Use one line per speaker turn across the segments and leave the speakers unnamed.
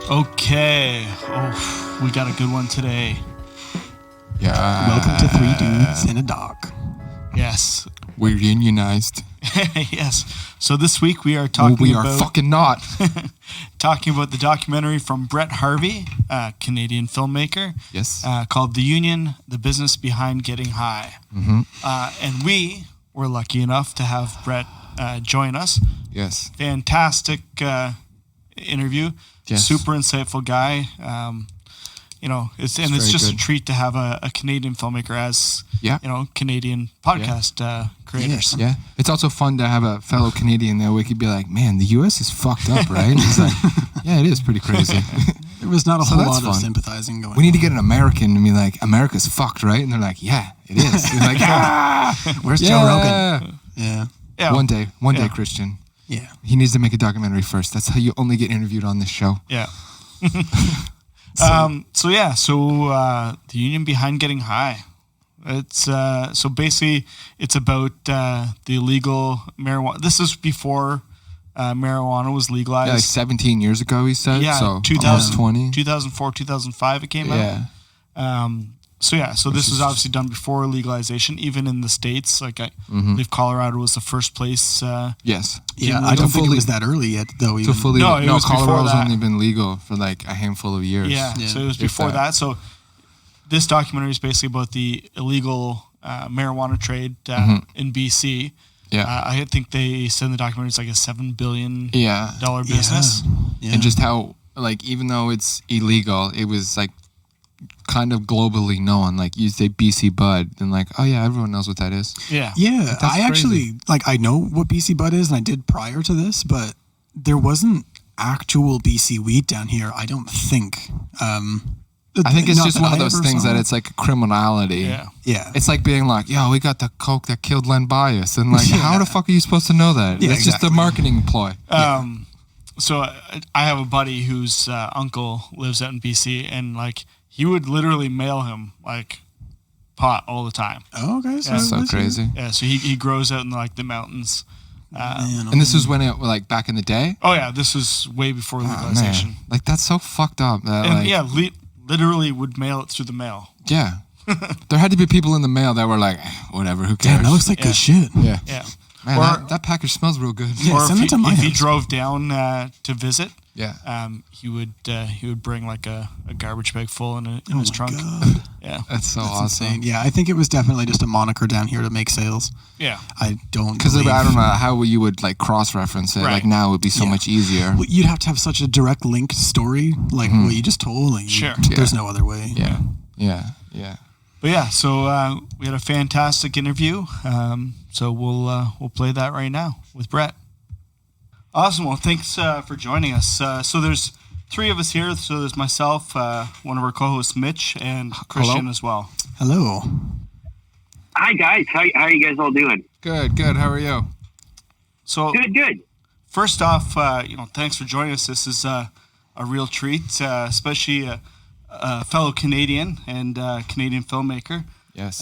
Okay. Oh, we got a good one today.
Yeah.
Welcome to Three Dudes in a Dock.
Yes.
We're unionized.
Yes. So this week we are talking
we are
about...
fucking not.
talking about the documentary from Brett Harvey, a Canadian filmmaker.
Yes.
Called The Union, The Business Behind Getting High.
Mm-hmm.
And we were lucky enough to have Brett join us.
Yes.
Fantastic interview.
Yes.
Super insightful guy. It's just
good.
a treat to have a Canadian filmmaker as Canadian podcast creators.
Yeah. It's also fun to have a fellow Canadian there. We could be like, man, the U.S. is fucked up, right? And he's like, yeah, it is pretty crazy.
There was not a whole lot
fun.
of sympathizing going on.
We need to get an American to be like, America's fucked, right? And they're like, yeah, it is. You're like,
Where's Joe Rogan? Yeah.
One day, Christian.
Yeah.
He needs to make a documentary first. That's how you only get interviewed on this show.
Yeah. The Union Behind Getting High. It's so basically it's about the illegal marijuana. This is before marijuana was legalized.
Yeah, like 17 years ago, he said.
Yeah,
so
2004, 2005 it came out. So this was obviously done before legalization, even in the States. Like I believe Colorado was the first place.
Yes.
Yeah, I don't think it was that early yet, though. Even.
Colorado's only been legal for like a handful of years.
Yeah. So it was before that. So this documentary is basically about the illegal marijuana trade in BC.
Yeah.
I think they said in the documentary it's like a $7 billion business.
Yeah.
And just how, like, even though it's illegal, it was like kind of globally known. Like you say BC Bud, and like, oh yeah, everyone knows what that is.
Yeah.
Yeah. I actually I know what BC Bud is, and I did prior to this, but there wasn't actual BC weed down here. I don't think.
I think it's just one of those things that it's like criminality.
Yeah.
Yeah.
It's like being like, yo, we got the coke that killed Len Bias, and like, how the fuck are you supposed to know that?
Yeah,
it's just a marketing ploy.
So I have a buddy whose uncle lives out in BC, and like he would literally mail him like pot all the time.
Oh, okay.
That's so crazy.
Yeah, so he grows out in like the mountains.
And this was when it like back in the day.
Oh yeah, this was way before legalization.
Man. Like that's so fucked up. That,
literally would mail it through the mail.
Yeah. There had to be people in the mail that were like, whatever, who cares?
Damn, that looks like good shit.
Yeah.
Yeah.
Man, that package smells real good.
Yeah,
or
send it to my
if he
house.
drove down to visit, he would bring like a garbage bag full in his trunk.
God.
Yeah.
That's so
That's
awesome.
insane. Yeah, I think it was definitely just a moniker down here to make sales.
Yeah.
I don't
Because
believe...
I don't know how you would like cross-reference it.
Right.
Like now it would be so much easier.
Well, you'd have to have such a direct linked story, like what you just told. Like,
Sure.
There's no other way.
Yeah.
But yeah, so we had a fantastic interview. So we'll play that right now with Brett. Awesome. Well, thanks for joining us. So there's three of us here. So there's myself, one of our co-hosts, Mitch, and Christian as well.
Hello.
Hi guys, how are you guys all doing?
Good. How are you?
So
Good.
first off, thanks for joining us. This is a real treat, especially a fellow Canadian and Canadian filmmaker.
Yes.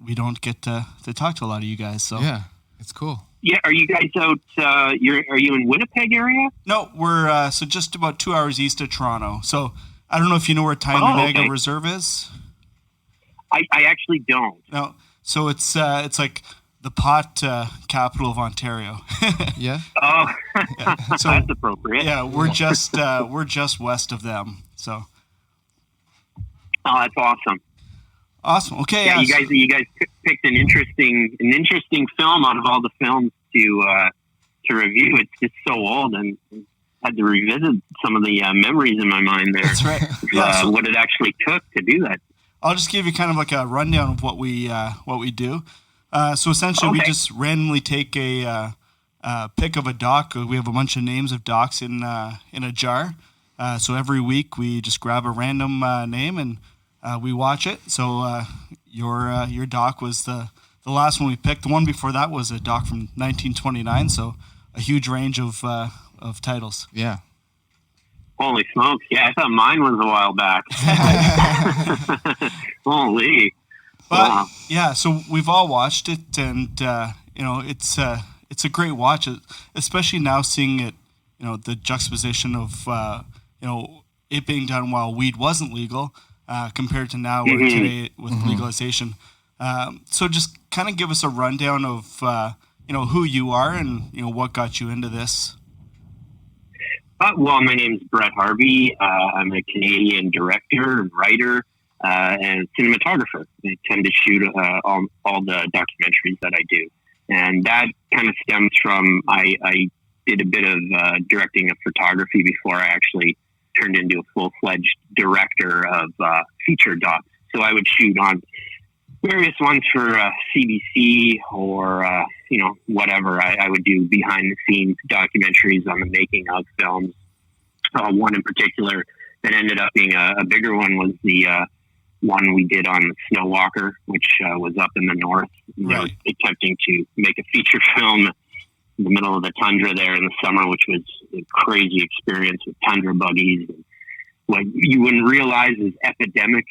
We don't get to talk to a lot of you guys. So
Yeah, it's cool.
Yeah, are you guys out? Are you in Winnipeg area?
No, we're so just about 2 hours east of Toronto. So I don't know if you know where Tyonega Reserve is.
I actually don't.
No, so it's like the pot capital of Ontario.
Yeah.
Oh,
Yeah. So
that's appropriate.
yeah, we're just west of them. So
Oh, that's awesome.
awesome. Okay,
Yeah, you guys picked an interesting film out of all the films to review. It's just so old, and had to revisit some of the memories in my mind there.
That's right. Yeah, so
what it actually took to do that.
I'll just give you kind of like a rundown of what we do. So essentially, we just randomly take a pick of a doc. We have a bunch of names of docs in a jar. So every week we just grab a random name and we watch it. So your doc was the last one we picked. The one before that was a doc from 1929. So a huge range of titles.
Yeah.
Holy smokes! Yeah, I thought mine was a while back. Holy.
But yeah, so we've all watched it, and it's a great watch, especially now seeing it. The juxtaposition of it being done while weed wasn't legal, compared to now, or today with legalization. So just kind of give us a rundown of who you are and what got you into this.
Well, my name is Brett Harvey. I'm a Canadian director, writer, and cinematographer. I tend to shoot all the documentaries that I do. And that kind of stems from, I did a bit of directing of photography before I actually turned into a full-fledged director of feature docs. So I would shoot on various ones for CBC or, whatever. I would do behind-the-scenes documentaries on the making of films. One in particular that ended up being a bigger one was the one we did on Snow Walker, which was up in the north. Right. They were attempting to make a feature film in the middle of the tundra there in the summer, which was a crazy experience with tundra buggies. And what you wouldn't realize is epidemic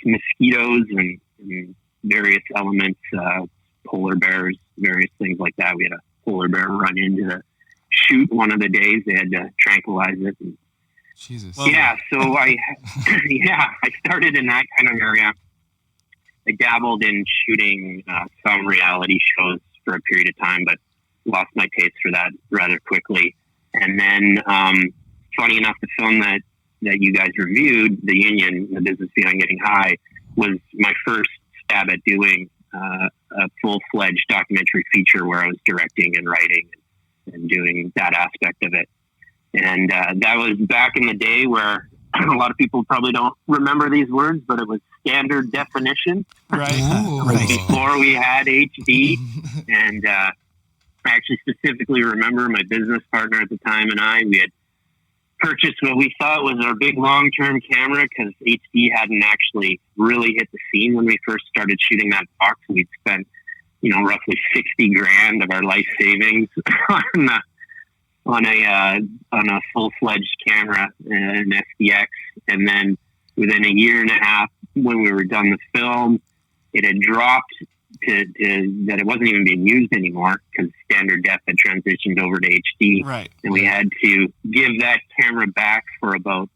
mosquitoes and various elements, polar bears, various things like that. We had a polar bear run into the shoot one of the days. They had to tranquilize it. And
Jesus.
yeah, so I started in that kind of area. I dabbled in shooting some reality shows for a period of time, but lost my taste for that rather quickly. And then, funny enough, the film that you guys reviewed, The Union, The Business Beyond Getting High, was my first stab at doing a full-fledged documentary feature where I was directing and writing and doing that aspect of it. And that was back in the day where a lot of people probably don't remember these words, but it was standard definition.
Right.
Before we had HD. And I actually specifically remember my business partner at the time and we had purchased what we thought was our big long-term camera because HD hadn't actually really hit the scene when we first started shooting that box. We'd spent, roughly $60,000 of our life savings on a full-fledged camera, an SDX. And then within a year and a half, when we were done the film, it had dropped to that it wasn't even being used anymore because standard def had transitioned over to HD.
Right.
And we had to give that camera back for about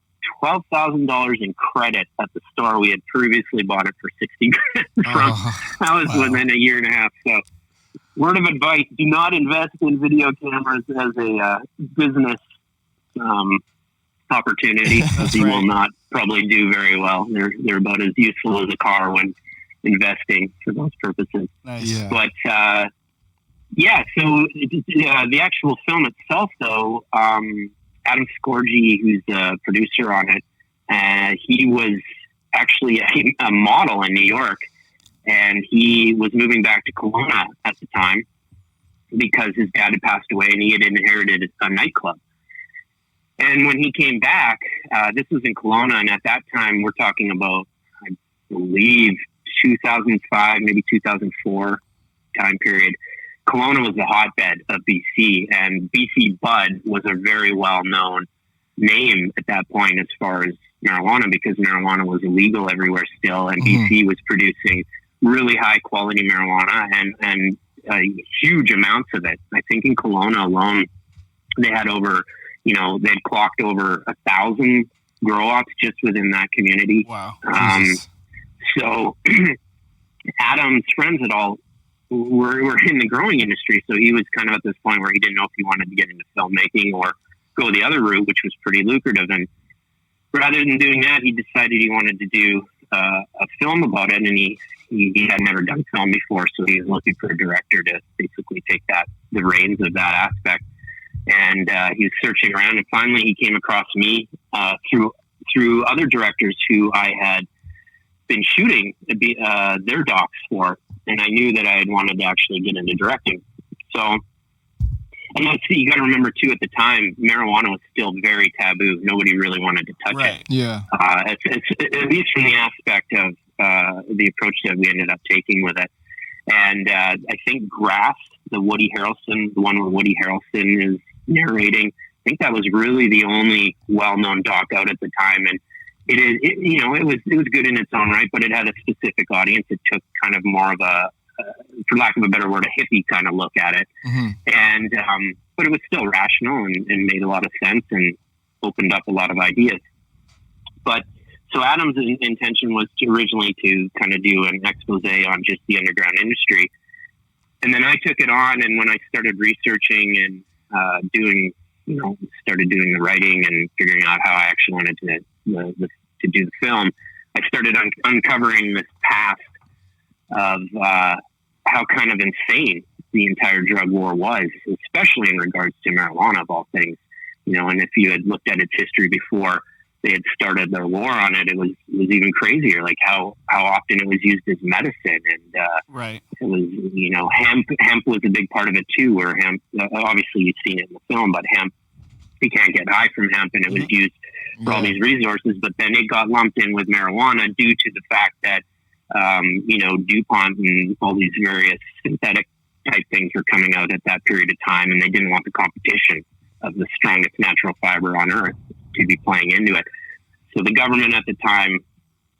$12,000 in credit at the store. We had previously bought it for $60,000 from. That was within a year and a half. So, word of advice: do not invest in video cameras as a business opportunity. You will not probably do very well. They're about as useful as a car when investing for those purposes.
Nice.
Yeah.
But so the actual film itself, though, Adam Scorgi, who's the producer on it, he was actually a model in New York, and he was moving back to Kelowna at the time because his dad had passed away and he had inherited a nightclub. And when he came back, this was in Kelowna, and at that time, we're talking about, I believe, 2005, maybe 2004 time period. Kelowna was the hotbed of BC, and BC Bud was a very well-known name at that point as far as marijuana, because marijuana was illegal everywhere still, and BC was producing really high-quality marijuana and huge amounts of it. I think in Kelowna alone, they had they'd clocked over 1,000 grow-ops just within that community.
Wow.
So Adam's friends had all were in the growing industry, so he was kind of at this point where he didn't know if he wanted to get into filmmaking or go the other route, which was pretty lucrative. And rather than doing that, he decided he wanted to do a film about it, and he had never done film before, so he was looking for a director to basically take the reins of that aspect. And he was searching around, and finally he came across me through other directors who I had been shooting their docs for, and I knew that I had wanted to actually get into directing. So, and let's see, you got to remember too, at the time, marijuana was still very taboo. Nobody really wanted to touch it.
Yeah.
It's at least from the aspect of the approach that we ended up taking with it. And I think Grass, the one where Woody Harrelson is narrating, I think that was really the only well-known doc out at the time. And it was good in its own right, but it had a specific audience. It took kind of more of a, for lack of a better word, a hippie kind of look at it.
Mm-hmm.
And, but it was still rational and made a lot of sense and opened up a lot of ideas. But so Adam's intention was originally to kind of do an expose on just the underground industry. And then I took it on, and when I started researching and started doing the writing and figuring out how I actually wanted to do the film, I started uncovering this past of how kind of insane the entire drug war was, especially in regards to marijuana of all things. And if you had looked at its history before they had started their war on it, it was even crazier, like how often it was used as medicine. And
right.
It was, hemp was a big part of it too, where hemp, obviously you've seen it in the film, but hemp, you can't get high from hemp, and it was used for all these resources. But then it got lumped in with marijuana due to the fact that, DuPont and all these various synthetic type things were coming out at that period of time, and they didn't want the competition of the strongest natural fiber on earth to be playing into it. So the government at the time,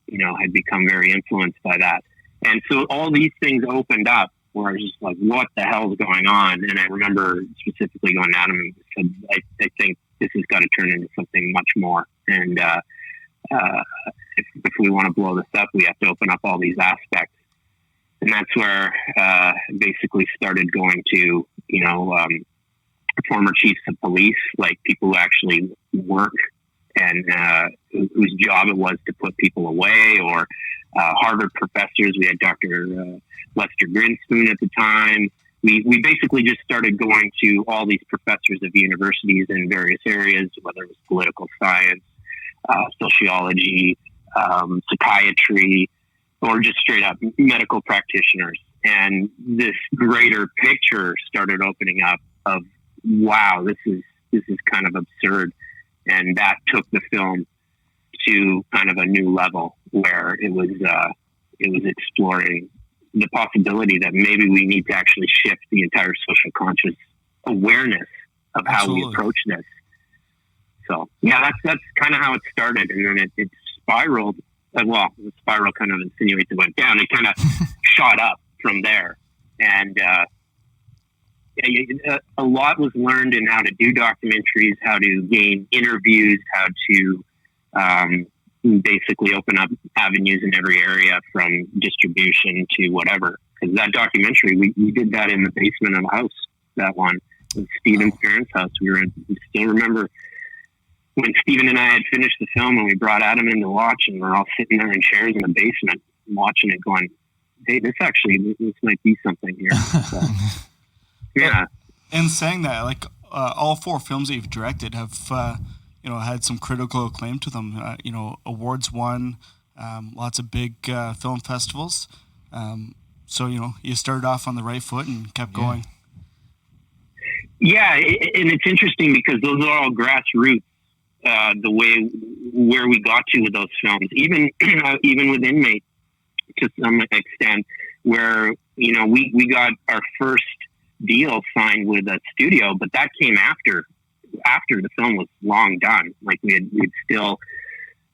had become very influenced by that. And so all these things opened up where I was just like, what the hell is going on? And I remember specifically going at him and said, I think this has got to turn into something much more. And if we want to blow this up, we have to open up all these aspects. And that's where basically started going to, former chiefs of police, like people who actually work and whose job it was to put people away, or Harvard professors. We had Dr. Lester Grinspoon at the time. We basically just started going to all these professors of universities in various areas, whether it was political science, sociology, psychiatry, or just straight up medical practitioners. And this greater picture started opening up of, wow, this is kind of absurd. And that took the film to kind of a new level where it was exploring the possibility that maybe we need to actually shift the entire social conscious awareness of how we approach this. So yeah, that's kind of how it started. And then it spiraled. The spiral kind of insinuates it went down. It kind of shot up from there. And, a lot was learned in how to do documentaries, how to gain interviews, how to basically open up avenues in every area from distribution to whatever. Because that documentary, we did that in the basement of a house, that one, with Stephen's parents' house. We still remember when Stephen and I had finished the film and we brought Adam in to watch, and we're all sitting there in chairs in the basement watching it going, hey, this might be something here. So, yeah.
And saying that, like all four films that you've directed have, had some critical acclaim to them. Awards won, lots of big film festivals. So you started off on the right foot and kept going.
Yeah, and it's interesting because those are all grassroots. The way where we got to with those films, even with Inmate, to some extent, where we got our first deal signed with a studio, but that came after the film was long done. Like we'd still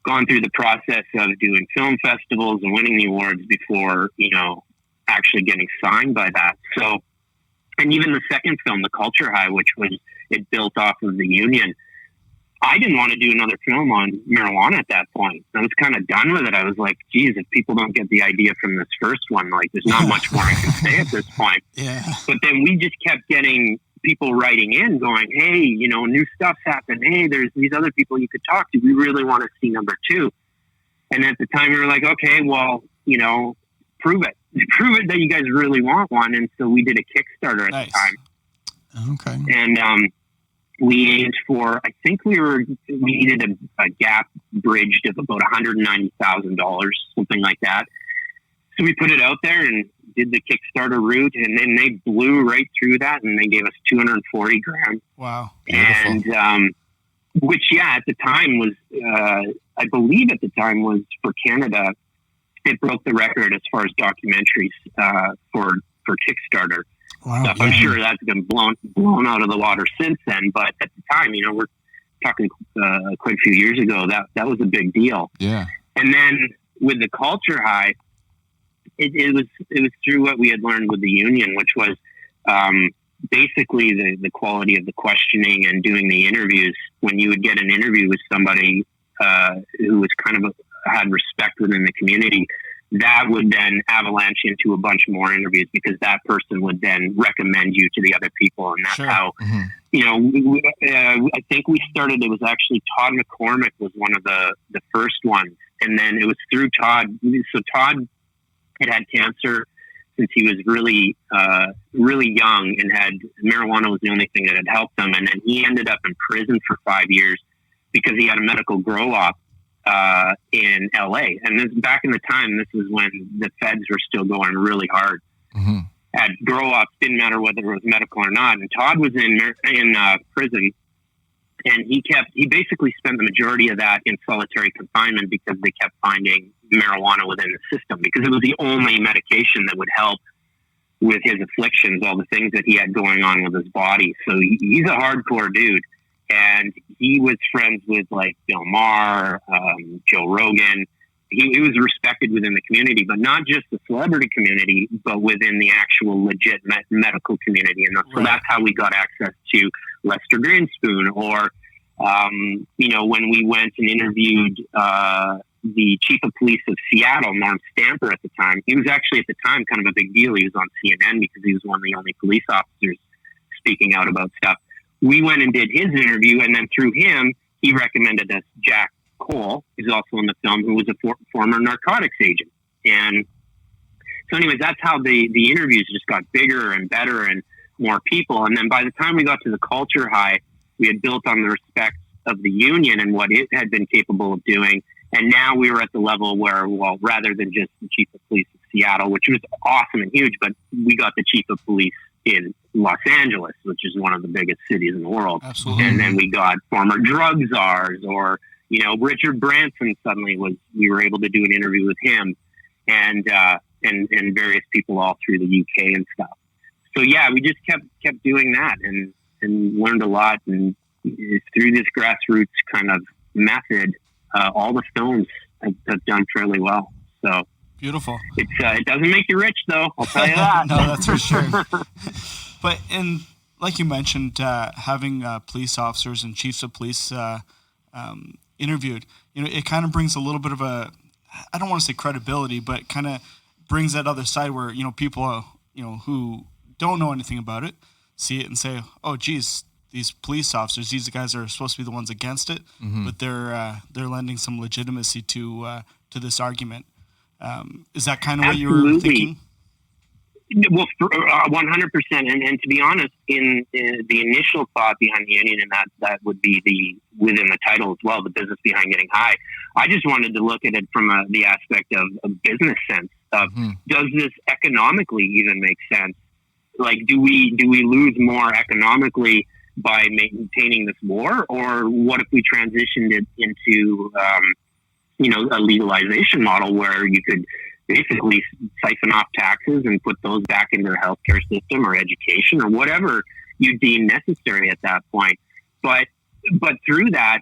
gone through the process of doing film festivals and winning the awards before actually getting signed by that. So, and even the second film, The Culture High, which it built off of The Union. I didn't want to do another film on marijuana at that point. I was kind of done with it. I was like, geez, if people don't get the idea from this first one, like there's not much more I can say at this point.
Yeah.
But then we just kept getting people writing in going, hey, new stuff's happened. Hey, there's these other people you could talk to. We really want to see number 2. And at the time we were like, okay, well, prove it. Prove it that you guys really want one. And so we did a Kickstarter at the time.
Okay.
And, we aimed for, I think we needed a gap bridged of about $190,000, something like that. So we put it out there and did the Kickstarter route, and then they blew right through that, and they gave us $240,000.
Wow.
Beautiful. And, which, at the time was, I believe at the time was for Canada, it broke the record as far as documentaries for Kickstarter.
Wow,
stuff. I'm sure that's been blown out of the water since then. But at the time, talking quite a few years ago, that was a big deal.
Yeah.
And then with the culture high, it was through what we had learned with the union, which was basically the quality of the questioning and doing the interviews. When you would get an interview with somebody who was kind of had respect within the community, that would then avalanche into a bunch more interviews, because that person would then recommend you to the other people. And that's
Sure.
how, I think we started, it was actually Todd McCormick was one of the first ones. And then it was through Todd. So Todd had cancer since he was really young, and had marijuana was the only thing that had helped him. And then he ended up in prison for 5 years because he had a medical grow up in LA. And this back in the time, this is when the feds were still going really hard at grow ups. Didn't matter whether it was medical or not. And Todd was in prison, and he basically spent the majority of that in solitary confinement because they kept finding marijuana within the system, because it was the only medication that would help with his afflictions, all the things that he had going on with his body. So he's a hardcore dude. And he was friends with like Bill Maher, Joe Rogan. He was respected within the community, but not just the celebrity community, but within the actual legit medical community. And so that's how we got access to Lester Greenspoon, or, when we went and interviewed the chief of police of Seattle, Norm Stamper, at the time. He was actually at the time kind of a big deal. He was on CNN because he was one of the only police officers speaking out about stuff. We went and did his interview, and then through him, he recommended us Jack Cole, who's also in the film, who was a former narcotics agent. And so anyways, that's how the interviews just got bigger and better and more people. And then by the time we got to the culture high, we had built on the respect of the union and what it had been capable of doing. And now we were at the level where, well, rather than just the chief of police of Seattle, which was awesome and huge, but we got the chief of police in Los Angeles, which is one of the biggest cities in the world.
Absolutely.
And then we got former drug czars, or, Richard Branson we were able to do an interview with him, and various people all through the UK and stuff. So yeah, we just kept doing that and learned a lot. And through this grassroots kind of method, all the films have done fairly well. So
beautiful.
It doesn't make you rich, though. I'll tell you that.
No, that's for sure. But like you mentioned, having police officers and chiefs of police interviewed, it kind of brings a little bit of I don't want to say credibility, but kind of brings that other side where people who don't know anything about it see it and say, oh, geez, these police officers, these guys are supposed to be the ones against it, but they're lending some legitimacy to this argument. Is that kind of what you were thinking?
Well, 100%. And to be honest, in the initial thought behind the union, and that would be within the title as well, the business behind getting high. I just wanted to look at it from the aspect of business sense. Of does this economically even make sense? Like, do we lose more economically by maintaining this war, or what if we transitioned it into a legalization model where you could basically siphon off taxes and put those back into the healthcare system or education or whatever you deem necessary at that point. But through that,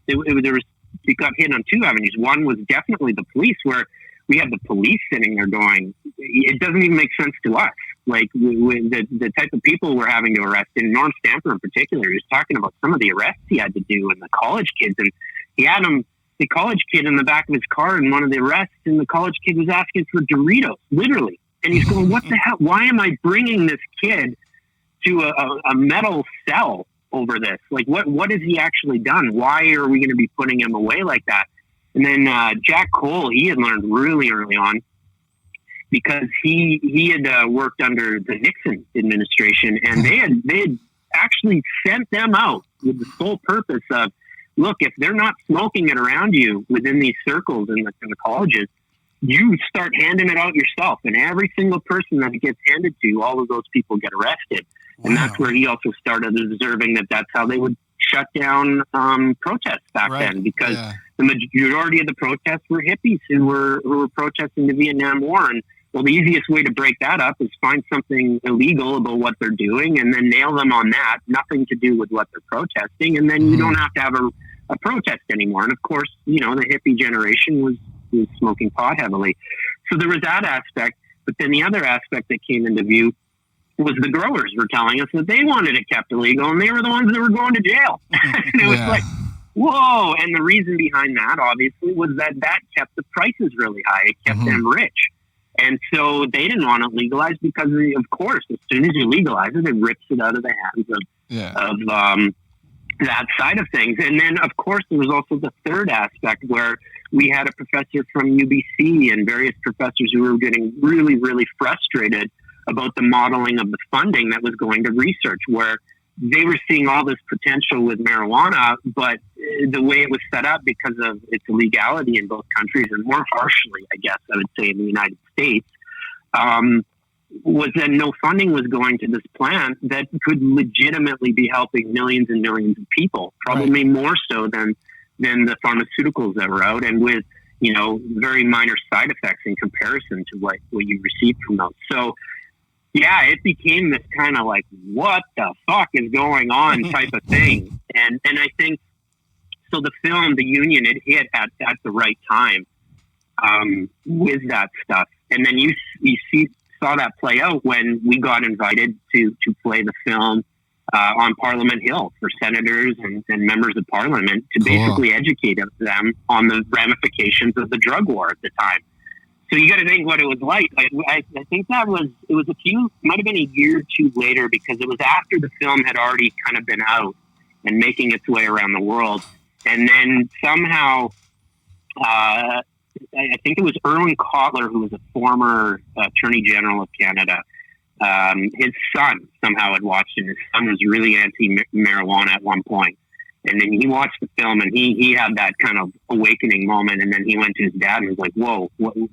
it got hit on two avenues. One was definitely the police, where we had the police sitting there going, it doesn't even make sense to us. Like the type of people we're having to arrest, and Norm Stamper in particular, he was talking about some of the arrests he had to do and the college kids, and he had the college kid in the back of his car in one of the arrests, and the college kid was asking for Doritos, literally. And he's going, what the hell? Why am I bringing this kid to a metal cell over this? Like, what has he actually done? Why are we going to be putting him away like that? And then Jack Cole, he had learned really early on, because he had worked under the Nixon administration, and they had actually sent them out with the sole purpose of, look, if they're not smoking it around you within these circles in the colleges, you start handing it out yourself. And every single person that it gets handed to, all of those people get arrested. Wow. And that's where he also started observing that's how they would shut down protests back then, because the majority of the protests were hippies who were protesting the Vietnam War. And Well, the easiest way to break that up is find something illegal about what they're doing and then nail them on that, nothing to do with what they're protesting. And then you don't have to have a protest anymore. And of course, the hippie generation was smoking pot heavily. So there was that aspect. But then the other aspect that came into view was the growers were telling us that they wanted it kept illegal and they were the ones that were going to jail. And it was like, whoa. And the reason behind that, obviously, was that kept the prices really high. It kept them rich. And so they didn't want it legalized because, of course, as soon as you legalize it, it rips it out of the hands of that side of things. And then, of course, there was also the third aspect where we had a professor from UBC and various professors who were getting really, really frustrated about the modeling of the funding that was going to research, where they were seeing all this potential with marijuana, but the way it was set up because of its legality in both countries, and more harshly, I guess I would say, in the United States, was that no funding was going to this plant that could legitimately be helping millions and millions of people, probably more so than the pharmaceuticals that were out, and with very minor side effects in comparison to what you received from those. So yeah, it became this kind of like, what the fuck is going on type of thing. And I think, so the film, The Union, it hit at the right time with that stuff. And then you saw that play out when we got invited to play the film on Parliament Hill for senators and members of parliament to basically educate them on the ramifications of the drug war at the time. So you got to think what it was like. I think it might have been a year or two later, because it was after the film had already kind of been out and making its way around the world. And then somehow, I think it was Irwin Cotler, who was a former Attorney General of Canada. His son somehow had watched it. His son was really anti-marijuana at one point. And then he watched the film and he had that kind of awakening moment. And then he went to his dad and was like, whoa,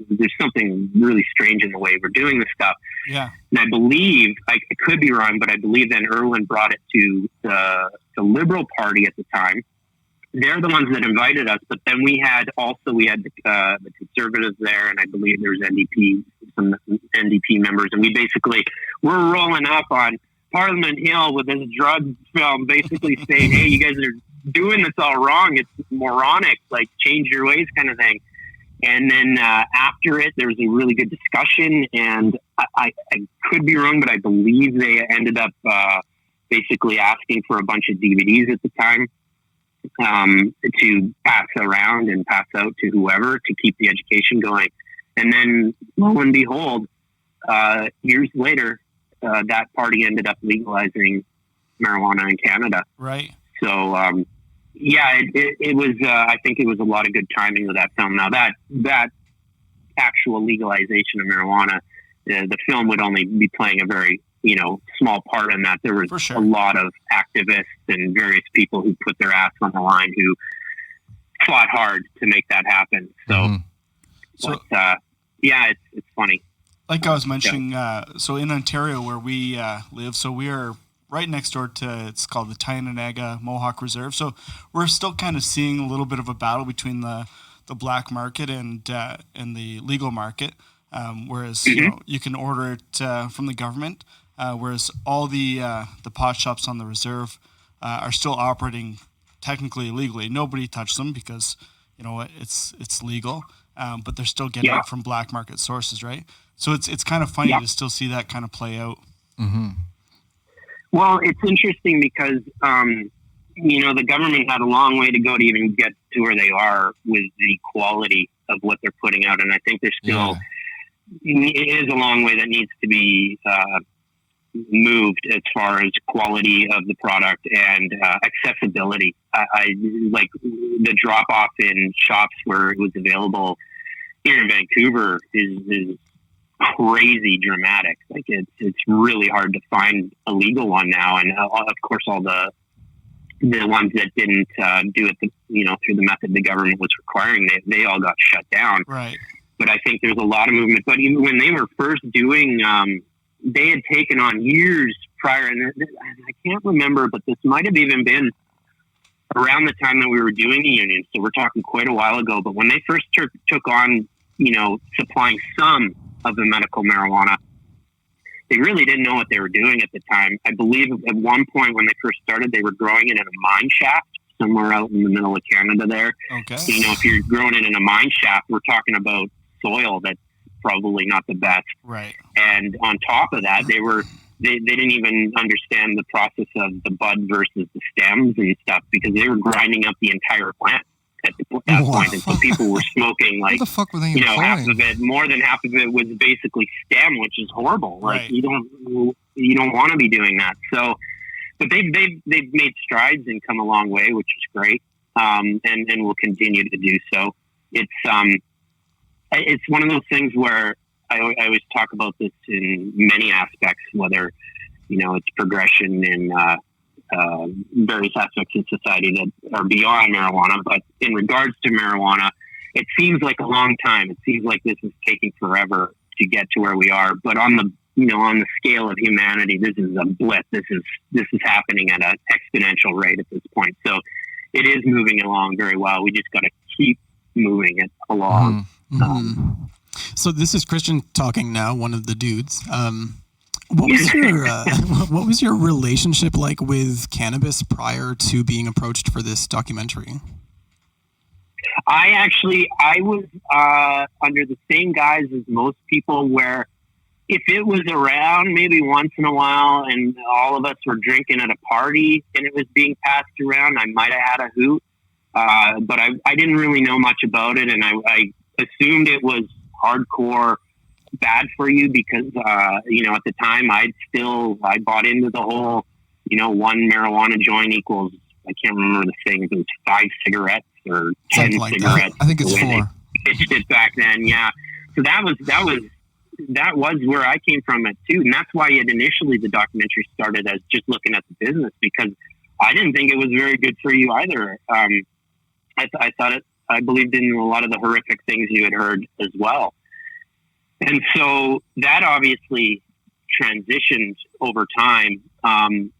there's something really strange in the way we're doing this stuff.
Yeah.
And I believe, I could be wrong, but I believe then Irwin brought it to the Liberal Party at the time. They're the ones that invited us. But then we had the Conservatives there, and I believe there was some NDP members. And we basically were rolling up on Parliament Hill with this drug film, basically saying, hey, you guys are doing this all wrong. It's moronic, like change your ways kind of thing. And then after it, there was a really good discussion, and I could be wrong, but I believe they ended up basically asking for a bunch of DVDs at the time to pass around and pass out to whoever to keep the education going. And then lo and behold, years later, that party ended up legalizing marijuana in Canada.
Right.
So, it was, I think it was a lot of good timing with that film. Now that actual legalization of marijuana, the film would only be playing a very, small part in that. There was a lot of activists and various people who put their ass on the line, who fought hard to make that happen. So, it's funny.
Like I was mentioning, so in Ontario where we live, so we are right next door to, it's called the Tynanaga Mohawk Reserve. So we're still kind of seeing a little bit of a battle between the black market and the legal market, whereas you can order it from the government, whereas all the pot shops on the reserve are still operating technically illegally. Nobody touched them because it's legal, but they're still getting it from black market sources, right? So it's kind of funny to still see that kind of play out.
Mm-hmm.
Well, it's interesting because, the government had a long way to go to even get to where they are with the quality of what they're putting out. And I think there's still, it is a long way that needs to be moved as far as quality of the product and accessibility. I like the drop off in shops where it was available here in Vancouver is crazy dramatic. Like it's really hard to find a legal one now, and of course all the ones that didn't do it through the method the government was requiring, they all got shut down.
Right.
But I think there's a lot of movement. But even when they were first doing, they had taken on years prior, and I can't remember, but this might have even been around the time that we were doing the union. So we're talking quite a while ago. But when they first took on, supplying some of the medical marijuana. They really didn't know what they were doing at the time. I believe at one point when they first started, they were growing it in a mine shaft somewhere out in the middle of Canada there.
Okay.
So, if you're growing it in a mine shaft, we're talking about soil that's probably not the best.
Right.
And on top of that, they didn't even understand the process of the bud versus the stems and stuff, because they were grinding up the entire plant at that point. And so people were smoking
What the fuck were they even
half of it, more than half of it was basically stem, which is horrible. Like
Right.
you don't want to be doing that. So, but they've made strides and come a long way, which is great. And will continue to do so. It's one of those things where I always talk about this in many aspects, whether, it's progression in various aspects of society that are beyond marijuana. But in regards to marijuana, it seems like a long time. It seems like this is taking forever to get to where we are. But on the scale of humanity, this is a blip. This is happening at an exponential rate at this point. So it is moving along very well. We just got to keep moving it along.
So this is Christian talking now, one of the dudes. What was your relationship like with cannabis prior to being approached for this documentary?
I was under the same guise as most people, where if it was around maybe once in a while and all of us were drinking at a party and it was being passed around, I might have had a hoot. But I didn't really know much about it, and I assumed it was hardcore bad for you because, at the time I bought into the whole, one marijuana joint equals, I can't remember the thing, if it was 5 cigarettes or 10
Something like
cigarettes.
I think it's
the way
4.
They pitched it back then. Yeah. So that was where I came from it too. And that's why initially the documentary started as just looking at the business, because I didn't think it was very good for you either. I believed in a lot of the horrific things you had heard as well. And so that obviously transitioned over time. I'm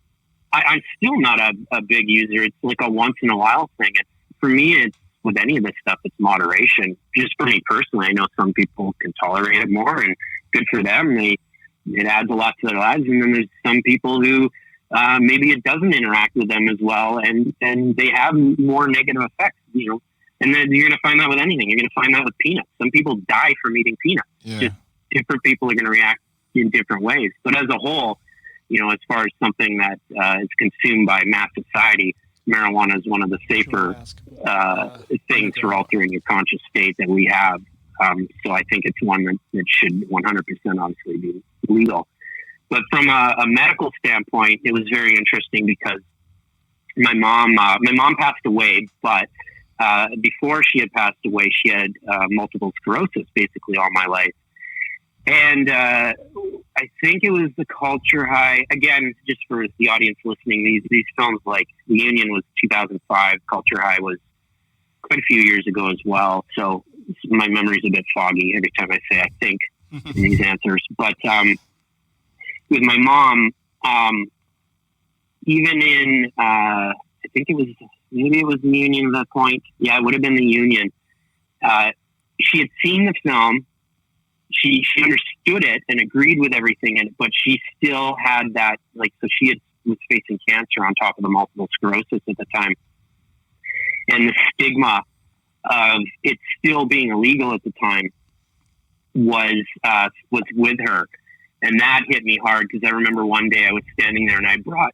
still not a big user. It's like a once in a while thing. For me, it's with any of this stuff, it's moderation. Just for me personally, I know some people can tolerate it more, and good for them. It adds a lot to their lives. And then there's some people who maybe it doesn't interact with them as well, and they have more negative effects, And then you're going to find that with anything. You're going to find that with peanuts. Some people die from eating peanuts.
Yeah.
Just different people are going to react in different ways. But as a whole, as far as something that is consumed by mass society, marijuana is one of the safer things for altering your conscious state that we have. So I think it's one that should 100% obviously be legal. But from a medical standpoint, it was very interesting because my mom passed away, but before she had passed away, she had multiple sclerosis basically all my life. And I think it was the Culture High. Again, just for the audience listening, these films, like The Union was 2005. Culture High was quite a few years ago as well. So my memory's a bit foggy every time I say I think in these answers. But with my mom, even in, I think maybe it was The Union at that point. Yeah, it would have been The Union. She had seen the film. She understood it and agreed with everything in it, but she still had that, so she was facing cancer on top of the multiple sclerosis at the time. And the stigma of it still being illegal at the time was with her. And that hit me hard, because I remember one day I was standing there and I brought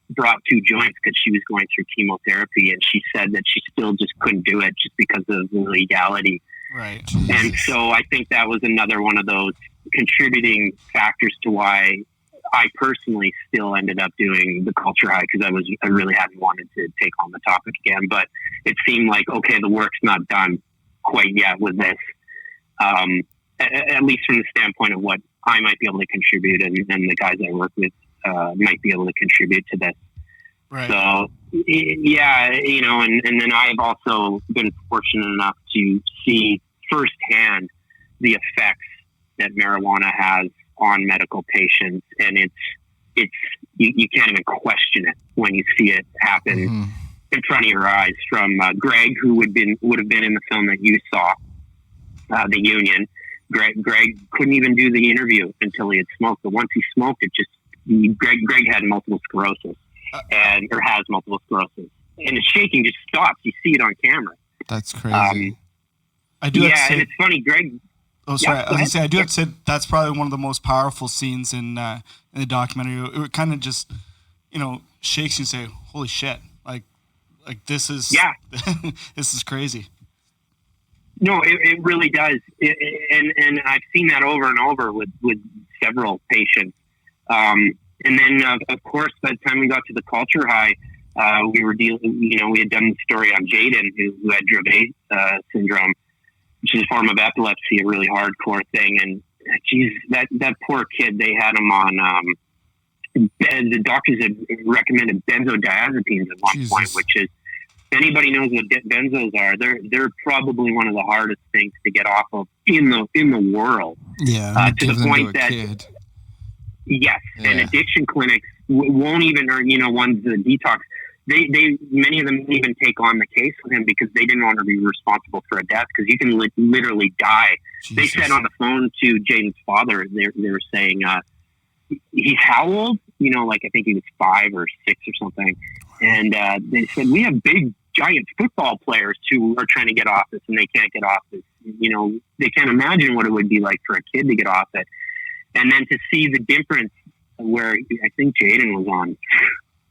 2 joints because she was going through chemotherapy, and she said that she still just couldn't do it just because of the legality.
Right.
And so I think that was another one of those contributing factors to why I personally still ended up doing the Culture High, because I really hadn't wanted to take on the topic again. But it seemed like, okay, the work's not done quite yet with this, at least from the standpoint of what I might be able to contribute, and the guys I work with might be able to contribute to this.
Right.
So, yeah, and then I've also been fortunate enough to see firsthand the effects that marijuana has on medical patients, and it's you can't even question it when you see it happen in front of your eyes. From Greg, who would have been in the film that you saw, The Union, Greg couldn't even do the interview until he had smoked. But once he smoked, Greg had multiple sclerosis or has multiple sclerosis, and his shaking just stops. You see it on camera.
That's crazy.
I do.
Yeah, and it's funny, Greg.
Oh, sorry.
Yeah,
I was gonna say I do have to say that's probably one of the most powerful scenes in the documentary. It kind of just, shakes you and say, "Holy shit!" Like this is this is crazy.
No, it really does, and I've seen that over and over with several patients. And then of course, by the time we got to the culture high, we were dealing. We had done the story on Jaden who had Dravet syndrome, which is a form of epilepsy, a really hardcore thing. And geez, that poor kid, they had him on. The doctors had recommended benzodiazepines at one point, which is, if anybody knows what benzos are, they're probably one of the hardest things to get off of in the world.
Yeah,
to the point that
kid.
Yes, and addiction clinics won't even, or ones that detox. They many of them didn't even take on the case with him because they didn't want to be responsible for a death, because you can literally die. Jesus. They said on the phone to Jaden's father, they were saying, he's how old? I think he was 5 or 6 or something. And they said, we have big, giant football players who are trying to get off this and they can't get off this. They can't imagine what it would be like for a kid to get off it. And then to see the difference where I think Jaden was on,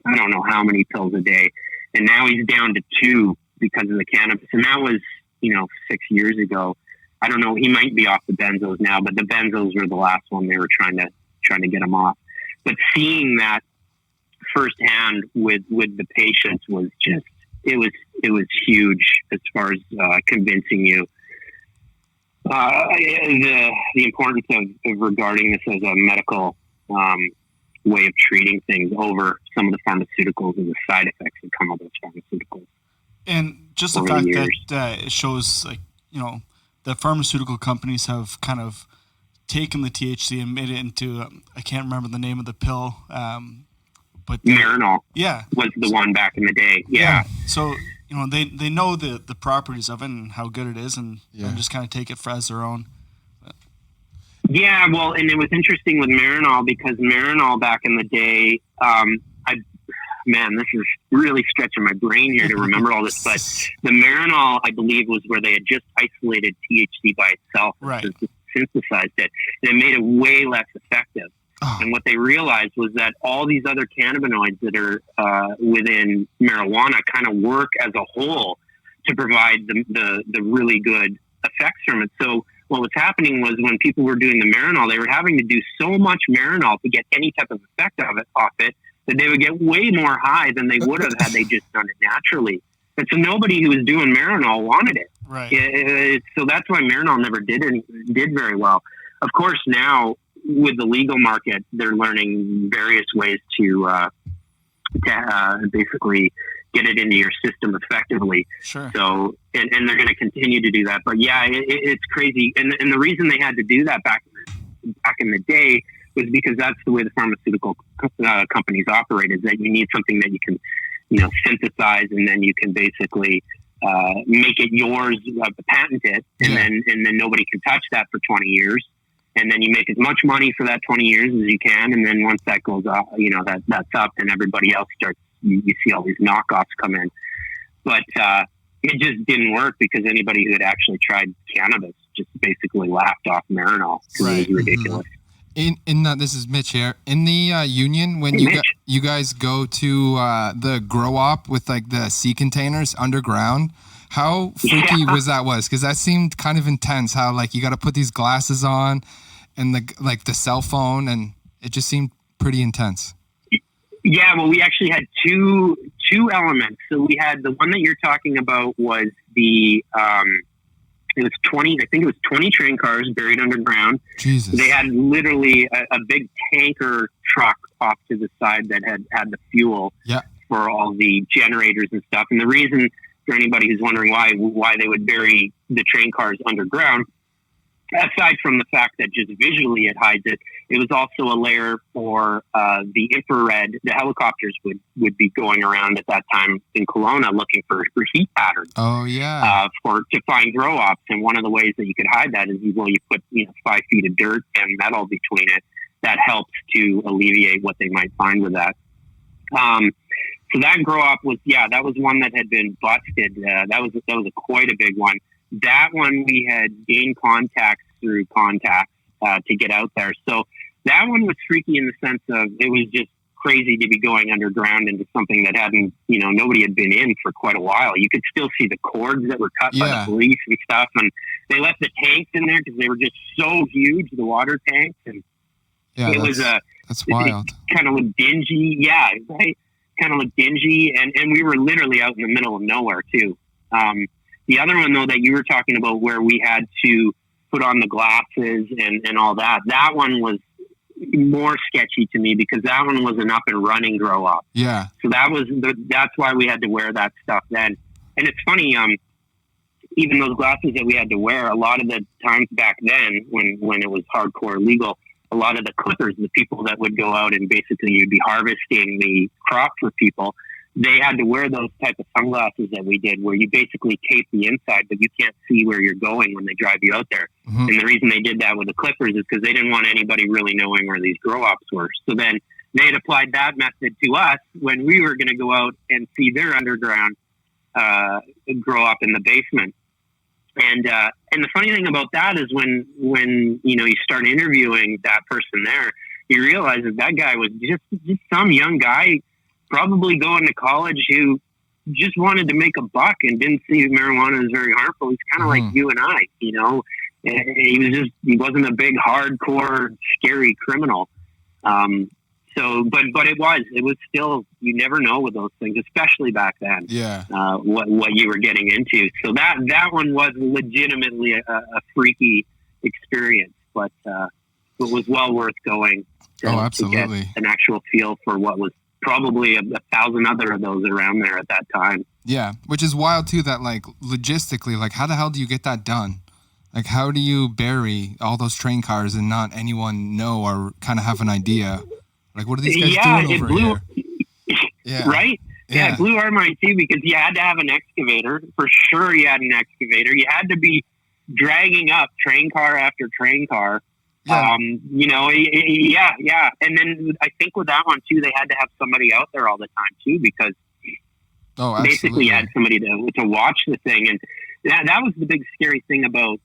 I don't know how many pills a day. And now he's down to 2 because of the cannabis. And that was, 6 years ago. I don't know. He might be off the benzos now, but the benzos were the last one they were trying to get him off. But seeing that firsthand with the patients was just, it was huge as far as convincing you the importance of regarding this as a medical way of treating things over some of the pharmaceuticals and the side effects that come with those pharmaceuticals.
And just the fact that it shows, the pharmaceutical companies have kind of taken the THC and made it into, I can't remember the name of the pill, but
Marinol
was
the one back in the day. Yeah.
So, they know the properties of it and how good it is, and just kind of take it as their own.
Yeah, well, and it was interesting with Marinol because Marinol back in the day, this is really stretching my brain here to remember all this, but the Marinol, I believe, was where they had just isolated THC by itself,
right,
and synthesized it, and it made it way less effective. Oh. And what they realized was that all these other cannabinoids that are within marijuana kind of work as a whole to provide the really good effects from it. So what was happening was when people were doing the Marinol, they were having to do so much Marinol to get any type of effect off it that they would get way more high than they would have had they just done it naturally. And so nobody who was doing Marinol wanted it.
Right.
So that's why Marinol never did very well. Of course, now with the legal market, they're learning various ways to basically get it into your system effectively.
Sure.
So, and they're going to continue to do that. But yeah, it's crazy. And the reason they had to do that back in the day was because that's the way the pharmaceutical companies operate, is that you need something that you can, synthesize, and then you can basically make it yours, patent it, and then nobody can touch that for 20 years. And then you make as much money for that 20 years as you can. And then once that goes up, that's up, and everybody else starts, you see all these knockoffs come in. But it just didn't work because anybody who had actually tried cannabis just basically laughed off Marinol. Right. It was ridiculous.
This is Mitch here. In the union, when you guys go to the grow op with like the sea containers underground, how freaky was that? Because that seemed kind of intense. How like you got to put these glasses on, and the cell phone, and it just seemed pretty intense.
Yeah, well, we actually had two elements. So we had the one that you're talking about was the it was 20. I think it was 20 train cars buried underground.
Jesus. They
had literally a big tanker truck off to the side that had the fuel for all the generators and stuff. And the reason, for anybody who's wondering why they would bury the train cars underground, aside from the fact that just visually it hides it, it was also a lair for the infrared. The helicopters would be going around at that time in Kelowna looking for heat patterns.
Oh yeah.
To find grow ops, and one of the ways that you could hide that is you put 5 feet of dirt and metal between it. That helps to alleviate what they might find with that. So that grow up was that was one that had been busted. That was quite a big one. That one we had gained contacts through contacts to get out there. So that one was freaky in the sense of it was just crazy to be going underground into something that hadn't, nobody had been in for quite a while. You could still see the cords that were cut by the police and stuff. And they left the tanks in there because they were just so huge, the water tanks. And
that's wild.
It kind of looked dingy. Yeah, right. Kind of looked dingy. And we were literally out in the middle of nowhere too. The other one though that you were talking about where we had to put on the glasses and all that one was more sketchy to me because that one was an up and running grow up.
Yeah.
So that's why we had to wear that stuff then. And it's funny, even those glasses that we had to wear, a lot of the times back then when it was hardcore legal, a lot of the clippers, the people that would go out and basically you'd be harvesting the crop for people, they had to wear those type of sunglasses that we did where you basically tape the inside, but you can't see where you're going when they drive you out there. Mm-hmm. And the reason they did that with the clippers is because they didn't want anybody really knowing where these grow ops were. So then they had applied that method to us when we were going to go out and see their underground grow up in the basement. And the funny thing about that is when you start interviewing that person there, you realize that guy was just some young guy, probably going to college, who just wanted to make a buck and didn't see marijuana as very harmful. He's kind of like you and I, he wasn't a big, hardcore, scary criminal. But it was still, you never know with those things, especially back then.
Yeah.
What you were getting into. So that one was legitimately a freaky experience, but it was well worth going to get an actual feel for what was probably a 1,000 other of those around there at that time.
Yeah, which is wild too, that like logistically, like how the hell do you get that done? Like how do you bury all those train cars and not anyone know or kind of have an idea? Like what are these guys doing over here? Yeah.
Right? Yeah, it blew our mind too because you had to have an excavator. For sure you had an excavator. You had to be dragging up train car after train car. Yeah. Yeah. And then I think with that one too, they had to have somebody out there all the time too, because basically you had somebody to watch the thing. And that was the big scary thing about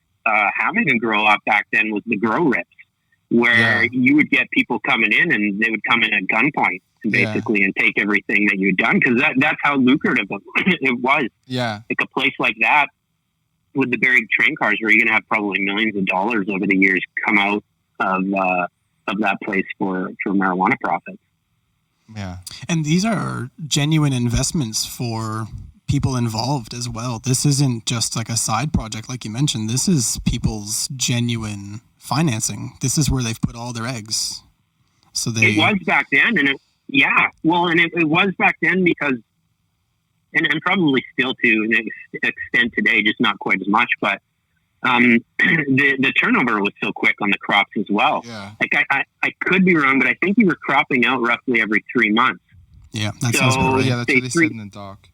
having a grow up back then was the grow rips, where you would get people coming in and they would come in at gunpoint basically and take everything that you'd done. Cause that's how lucrative it was.
Yeah.
Like a place like that, with the buried train cars, where you're going to have probably millions of dollars over the years come out of that place for marijuana profits.
Yeah. And these are genuine investments for people involved as well. This isn't just like a side project, like you mentioned. This is people's genuine financing. This is where they've put all their eggs. So it
was back then. And it was back then because, and probably still to an extent today, just not quite as much, but the turnover was so quick on the crops as well.
Yeah.
Like I could be wrong, but I think you were cropping out roughly every 3 months.
Yeah, that sounds about right.
Yeah, that's what they said in the doc.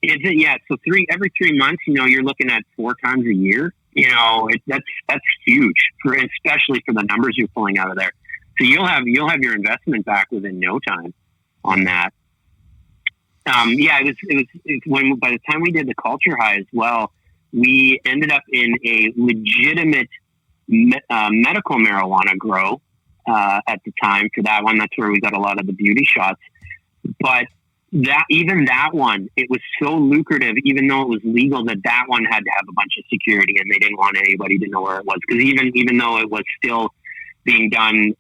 So every 3 months, you're looking at 4 times a year. That's huge especially for the numbers you're pulling out of there. So you'll have your investment back within no time on that. It was when by the time we did the culture high as well, we ended up in a legitimate medical marijuana grow at the time for that one. That's where we got a lot of the beauty shots. But that one, it was so lucrative, even though it was legal, that one had to have a bunch of security, and they didn't want anybody to know where it was. Because even though it was still being done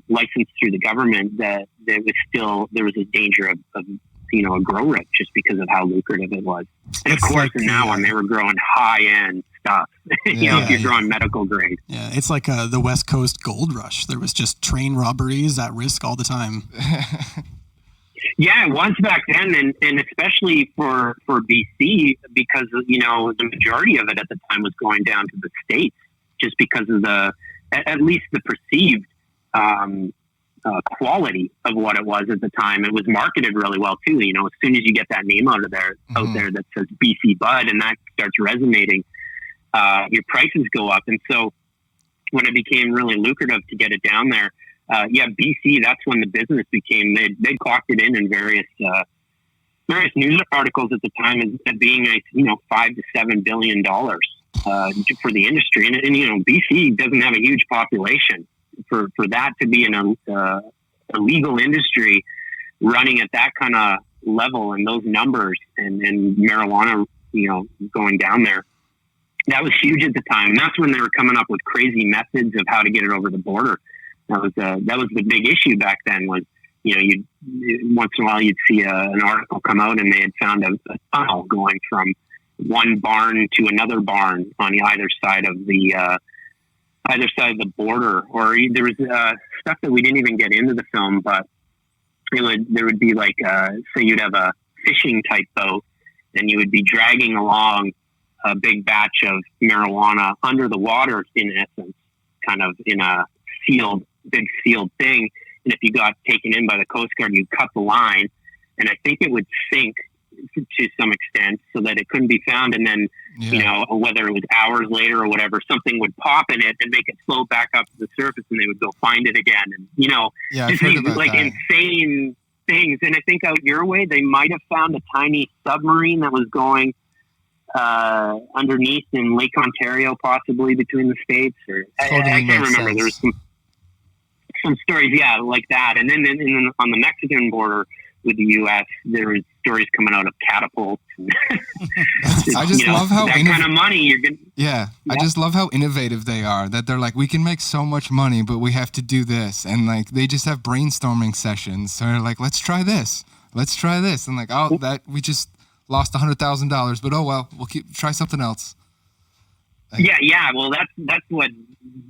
licensed through the government, there was a danger of a grow rip just because of how lucrative it was. And of course, in that one, they were growing high end stuff. If you're growing medical grade.
Yeah, it's like the West Coast gold rush. There was just train robberies at risk all the time.
Yeah, it was back then, and especially for BC, because the majority of it at the time was going down to the States. just because of at least the perceived quality of what it was at the time. It was marketed really well too. You know, as soon as you get that name out there that says BC Bud, and that starts resonating, your prices go up. And so when it became really lucrative to get it down there, BC, that's when the business became, they clocked it in various news articles at the time as being $5 to $7 billion for the industry. And you know, BC doesn't have a huge population. For that to be a legal industry running at that kind of level and those numbers and marijuana, you know, going down there, that was huge at the time. And that's when they were coming up with crazy methods of how to get it over the border. That was the big issue back then. Was, you know, once in a while you'd see an article come out and they had found a tunnel going from one barn to another barn on either side of the border. Or there was stuff that we didn't even get into the film, but there would be like, say you'd have a fishing type boat and you would be dragging along a big batch of marijuana under the water, in essence, kind of in a big sealed thing. And if you got taken in by the Coast Guard, you'd cut the line, and I think it would sink to some extent so that it couldn't be found. And then, you know, whether it was hours later or whatever, something would pop in it and make it float back up to the surface, and they would go find it again. And, you know, just these like insane things. And I think out your way, they might have found a tiny submarine that was going underneath in Lake Ontario, possibly between the states, or I can't remember. There was some stories, like that. And then on the Mexican border with the U.S., there was stories coming out of catapults.
I just love how
that kind of money you're gonna.
Yeah, I just love how innovative they are. That they're like, we can make so much money, but we have to do this, and like they just have brainstorming sessions. So they're like, let's try this, and like, that we just lost $100,000, but oh well, we'll try something else.
Well, that's what,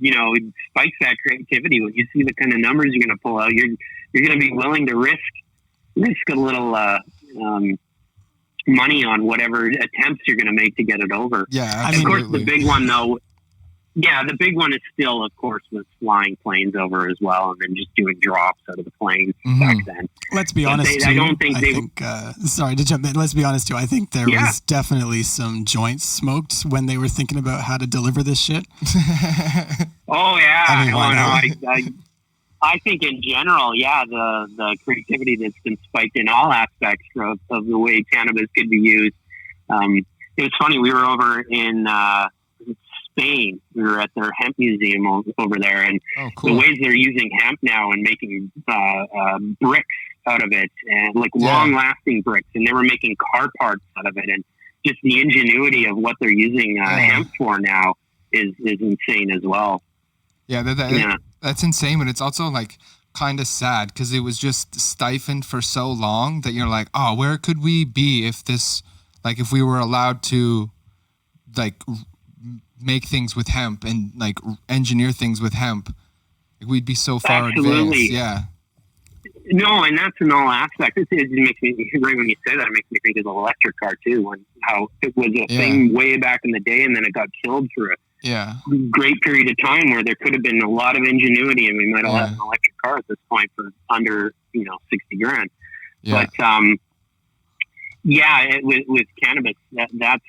you know, spikes that creativity. When you see the kind of numbers you're going to pull out, you're going to be willing to risk a little money on whatever attempts you're going to make to get it over.
Yeah, absolutely.
Of course, the big one though. Yeah, the big one is still, of course, was flying planes over as well, and then just doing drops out of the plane back then.
Let's be honest,
I don't think
sorry to jump in. Let's be honest, too. I think there was definitely some joints smoked when they were thinking about how to deliver this shit.
Oh, yeah. I think in general, the creativity that's been spiked in all aspects of the way cannabis could be used. It was funny. We were over in Spain. We were at their hemp museum over there, and the ways they're using hemp now and making bricks out of it, and like long-lasting bricks, and they were making car parts out of it, and just the ingenuity of what they're using hemp for now is insane as well.
Yeah, that's insane, but it's also like kind of sad because it was just stifled for so long that you're like, oh, where could we be if we were allowed to like make things with hemp and like engineer things with hemp, we'd be so far advanced. Yeah.
No, and that's in all aspects. It makes me, right when you say that, it makes me think of the electric car too, and how it was a thing way back in the day, and then it got killed for a great period of time where there could have been a lot of ingenuity, and we might have had an electric car at this point for under $60,000.
Yeah.
But with cannabis, that's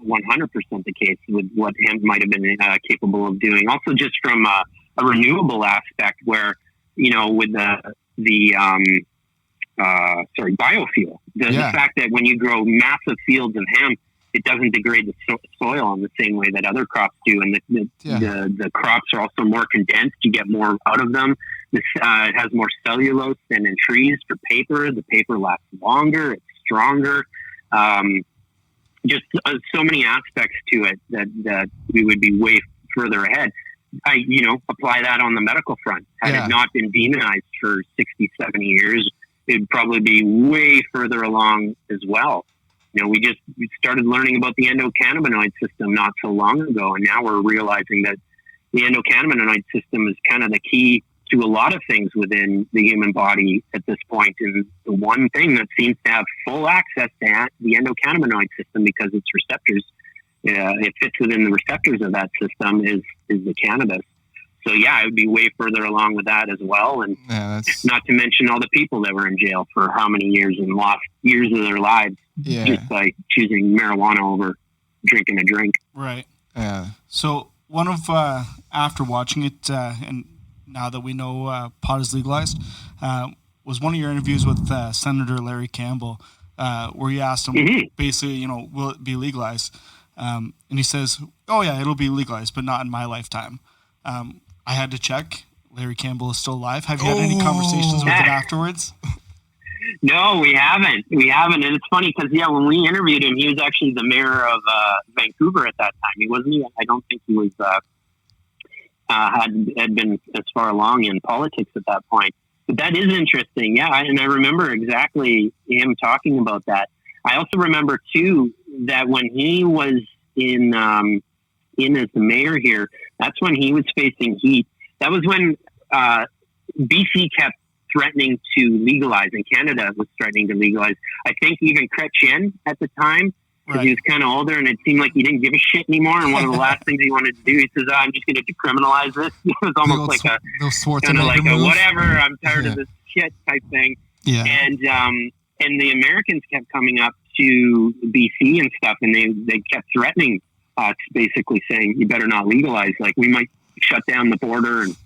100% the case with what hemp might have been capable of doing. Also, just from a renewable aspect, where with the biofuel, the fact that when you grow massive fields of hemp, it doesn't degrade the soil in the same way that other crops do, and the crops are also more condensed. You get more out of them. It has more cellulose than in trees for paper. The paper lasts longer. It's stronger. Just so many aspects to it that we would be way further ahead. I apply that on the medical front. Had it not been demonized for 60, 70 years, it'd probably be way further along as well. We started learning about the endocannabinoid system not so long ago, and now we're realizing that the endocannabinoid system is kind of the key to a lot of things within the human body at this point. And the one thing that seems to have full access to the endocannabinoid system, because its receptors it fits within the receptors of that system is the cannabis. So yeah, I would be way further along with that as well. And not to mention all the people that were in jail for how many years and lost years of their lives just by choosing marijuana over drinking a drink.
Right.
Yeah.
So one of, after watching it, and now that we know pot is legalized, was one of your interviews with Senator Larry Campbell, where you asked him basically, will it be legalized? And he says, oh yeah, it'll be legalized, but not in my lifetime. I had to check. Larry Campbell is still alive. Have you had any conversations with him afterwards?
No, we haven't. And it's funny because, when we interviewed him, he was actually the mayor of Vancouver at that time. He wasn't. I don't think he was had been as far along in politics at that point. But that is interesting. Yeah, and I remember exactly him talking about that. I also remember too that when he was in as the mayor here, that's when he was facing heat. That was when BC kept threatening to legalize, and Canada was threatening to legalize. I think even Chrétien at the time, because he was kind of older, and it seemed like he didn't give a shit anymore. And one of the last things he wanted to do, he says, "I'm just going to decriminalize this." It was almost like a kind of like a whatever. I'm tired of this shit type thing.
Yeah.
And the Americans kept coming up to BC and stuff, and they kept threatening us, basically saying, "You better not legalize. Like, we might shut down the border and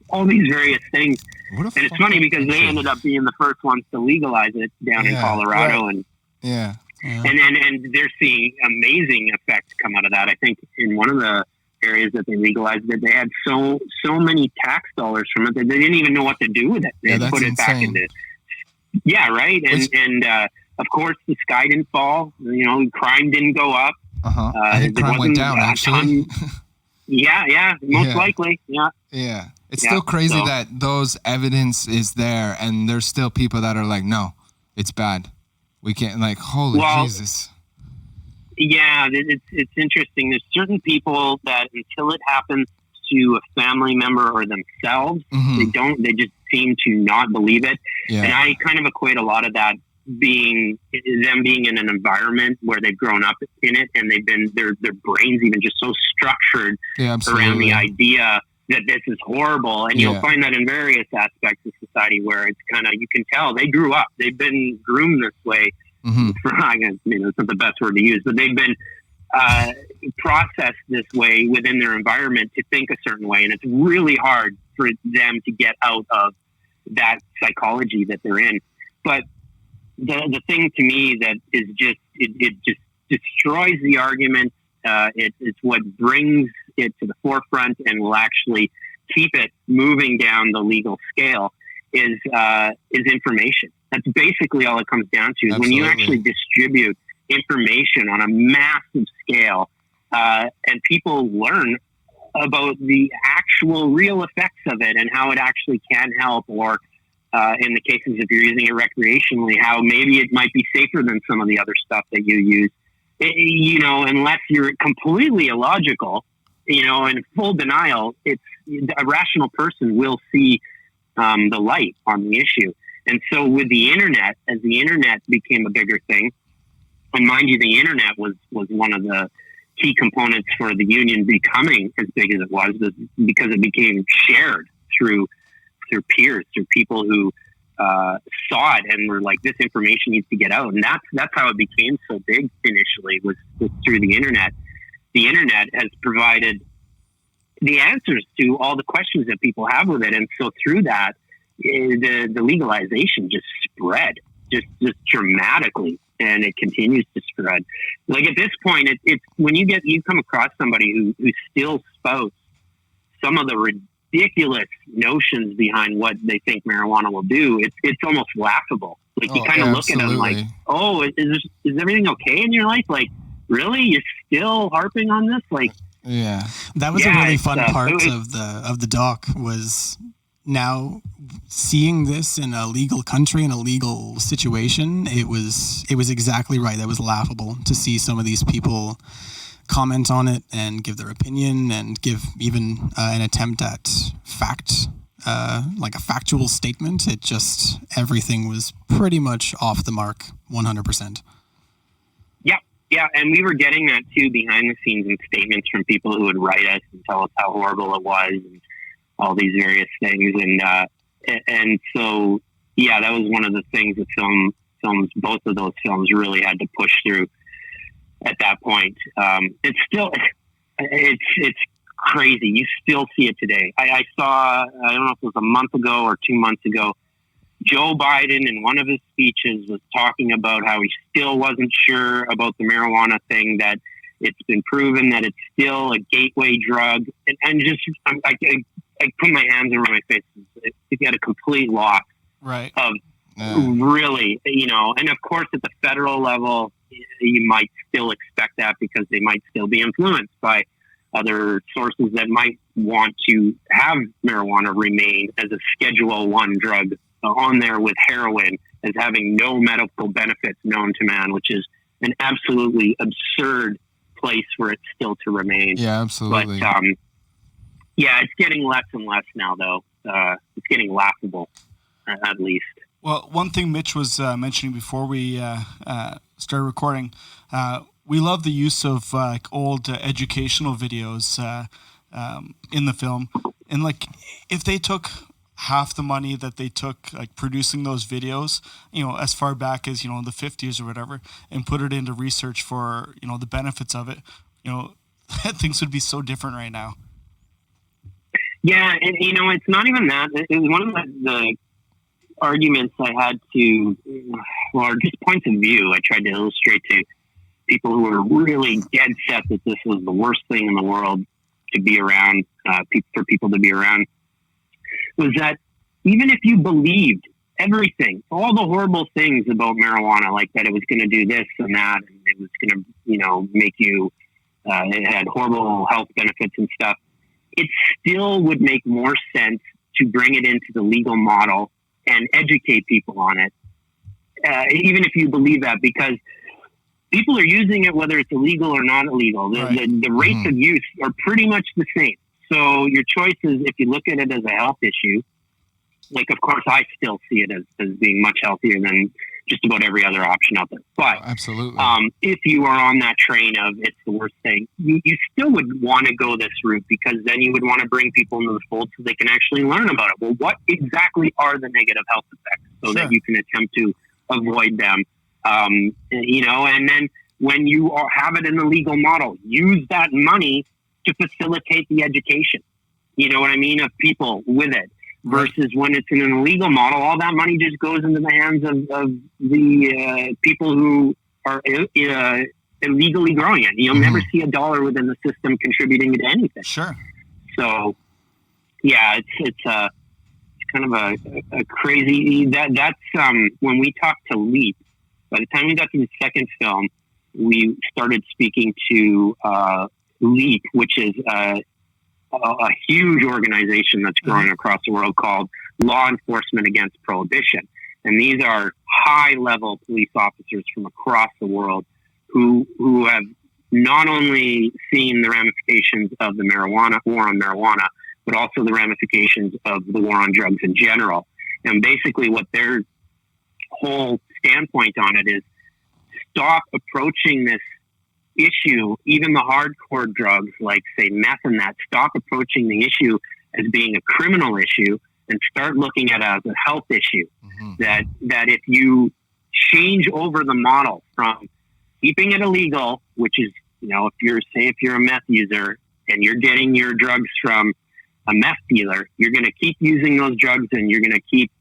all these various things." And it's funny because they ended up being the first ones to legalize it down in Colorado, and and they're seeing amazing effects come out of that. I think in one of the areas that they legalized it, they had so many tax dollars from it that they didn't even know what to do with it. They put it back into right. And of course, the sky didn't fall. Crime didn't go up.
I think crime went down actually.
Most likely.
Yeah. It's still crazy that those evidence is there, and there's still people that are like, no, it's bad. We can't, holy Jesus.
Yeah, it's interesting. There's certain people that until it happens to a family member or themselves, they just seem to not believe it. Yeah. And I kind of equate a lot of that being in an environment where they've grown up in it, and they've been their brains even just so structured around the idea that this is horrible. And you'll find that in various aspects of society where it's kind of, you can tell they grew up, they've been groomed this way. I guess, it's not the best word to use, but they've been processed this way within their environment to think a certain way. And it's really hard for them to get out of that psychology that they're in. But the thing to me that is just, it just destroys the argument. It's what brings it to the forefront and will actually keep it moving down the legal scale is information. That's basically all it comes down to. Is when you actually distribute information on a massive scale, and people learn about the actual real effects of it and how it actually can help, or in the cases if you're using it recreationally, how maybe it might be safer than some of the other stuff that you use. Unless you're completely illogical, in full denial, a rational person will see the light on the issue. And so with the internet, as the internet became a bigger thing, and mind you, the internet was one of the key components for the union becoming as big as it was because it became shared through peers, through people who saw it and were like, this information needs to get out. And that's how it became so big initially, was through the internet. The internet has provided the answers to all the questions that people have with it. And so through that, the legalization just spread just dramatically, and it continues to spread. Like at this point, it's when you come across somebody who still spouts some of the ridiculous notions behind what they think marijuana will do, it's almost laughable. Like you kind of look at them like, oh, is everything okay in your life? Like, really? You're still harping on this? Like,
that was a really fun part of the doc, was now seeing this in a legal country, in a legal situation. It was exactly right. That was laughable to see some of these people comment on it and give their opinion and give even an attempt at fact, like a factual statement.
Everything
was pretty much off the mark, 100%.
Yeah, Yeah, and we were getting that too behind the scenes in statements from people who would write us and tell us how horrible it was and all these various things. And so, yeah, that was one of the things that films, both of those films really had to push through at that point. It's still, it's crazy. You still see it today. I saw, I don't know if it was a month ago or 2 months ago, Joe Biden in one of his speeches was talking about how he still wasn't sure about the marijuana thing, that it's been proven that it's still a gateway drug. And just, I put my hands over my face. He had a complete loss of really, and of course at the federal level, you might still expect that because they might still be influenced by other sources that might want to have marijuana remain as a Schedule I drug on there with heroin as having no medical benefits known to man, which is an absolutely absurd place for it still to remain.
Yeah, absolutely.
But, yeah, it's getting less and less now, though. It's getting laughable, at least.
Well, one thing Mitch was mentioning before we started recording, we love the use of old educational videos in the film. And if they took half the money that they took producing those videos, as far back as, the 50s or whatever, and put it into research for, the benefits of it, things would be so different right now.
Yeah, and it's not even that. It was one of the arguments I had to, or just points of view I tried to illustrate to people who were really dead set that this was the worst thing in the world to be around, for people to be around, was that even if you believed everything, all the horrible things about marijuana, like that it was going to do this and that, and it was going to, make you, it had horrible health benefits and stuff, it still would make more sense to bring it into the legal model and educate people on it, even if you believe that, because people are using it whether it's illegal or not illegal. The rates of use are pretty much the same. So your choice is, if you look at it as a health issue, of course, I still see it as being much healthier than just about every other option out there. But
absolutely,
if you are on that train of it's the worst thing, you still would want to go this route, because then you would want to bring people into the fold so they can actually learn about it. Well, what exactly are the negative health effects so that you can attempt to avoid them? And then when you have it in the legal model, use that money to facilitate the education, of people with it. Versus when it's in an illegal model, all that money just goes into the hands of the people who are illegally growing it. You'll never see a dollar within the system contributing to anything.
Sure.
So, yeah, it's kind of a crazy. That's when we talked to Leap. By the time we got to the second film, we started speaking to Leap, which is a huge organization that's growing across the world called Law Enforcement Against Prohibition. And these are high-level police officers from across the world who have not only seen the ramifications of the war on marijuana, but also the ramifications of the war on drugs in general. And basically what their whole standpoint on it is, stop approaching this issue, even the hardcore drugs like, say, meth and that, stop approaching the issue as being a criminal issue and start looking at it as a health issue. That if you change over the model from keeping it illegal, which is, if you're a meth user and you're getting your drugs from a meth dealer, you're going to keep using those drugs and you're going to keep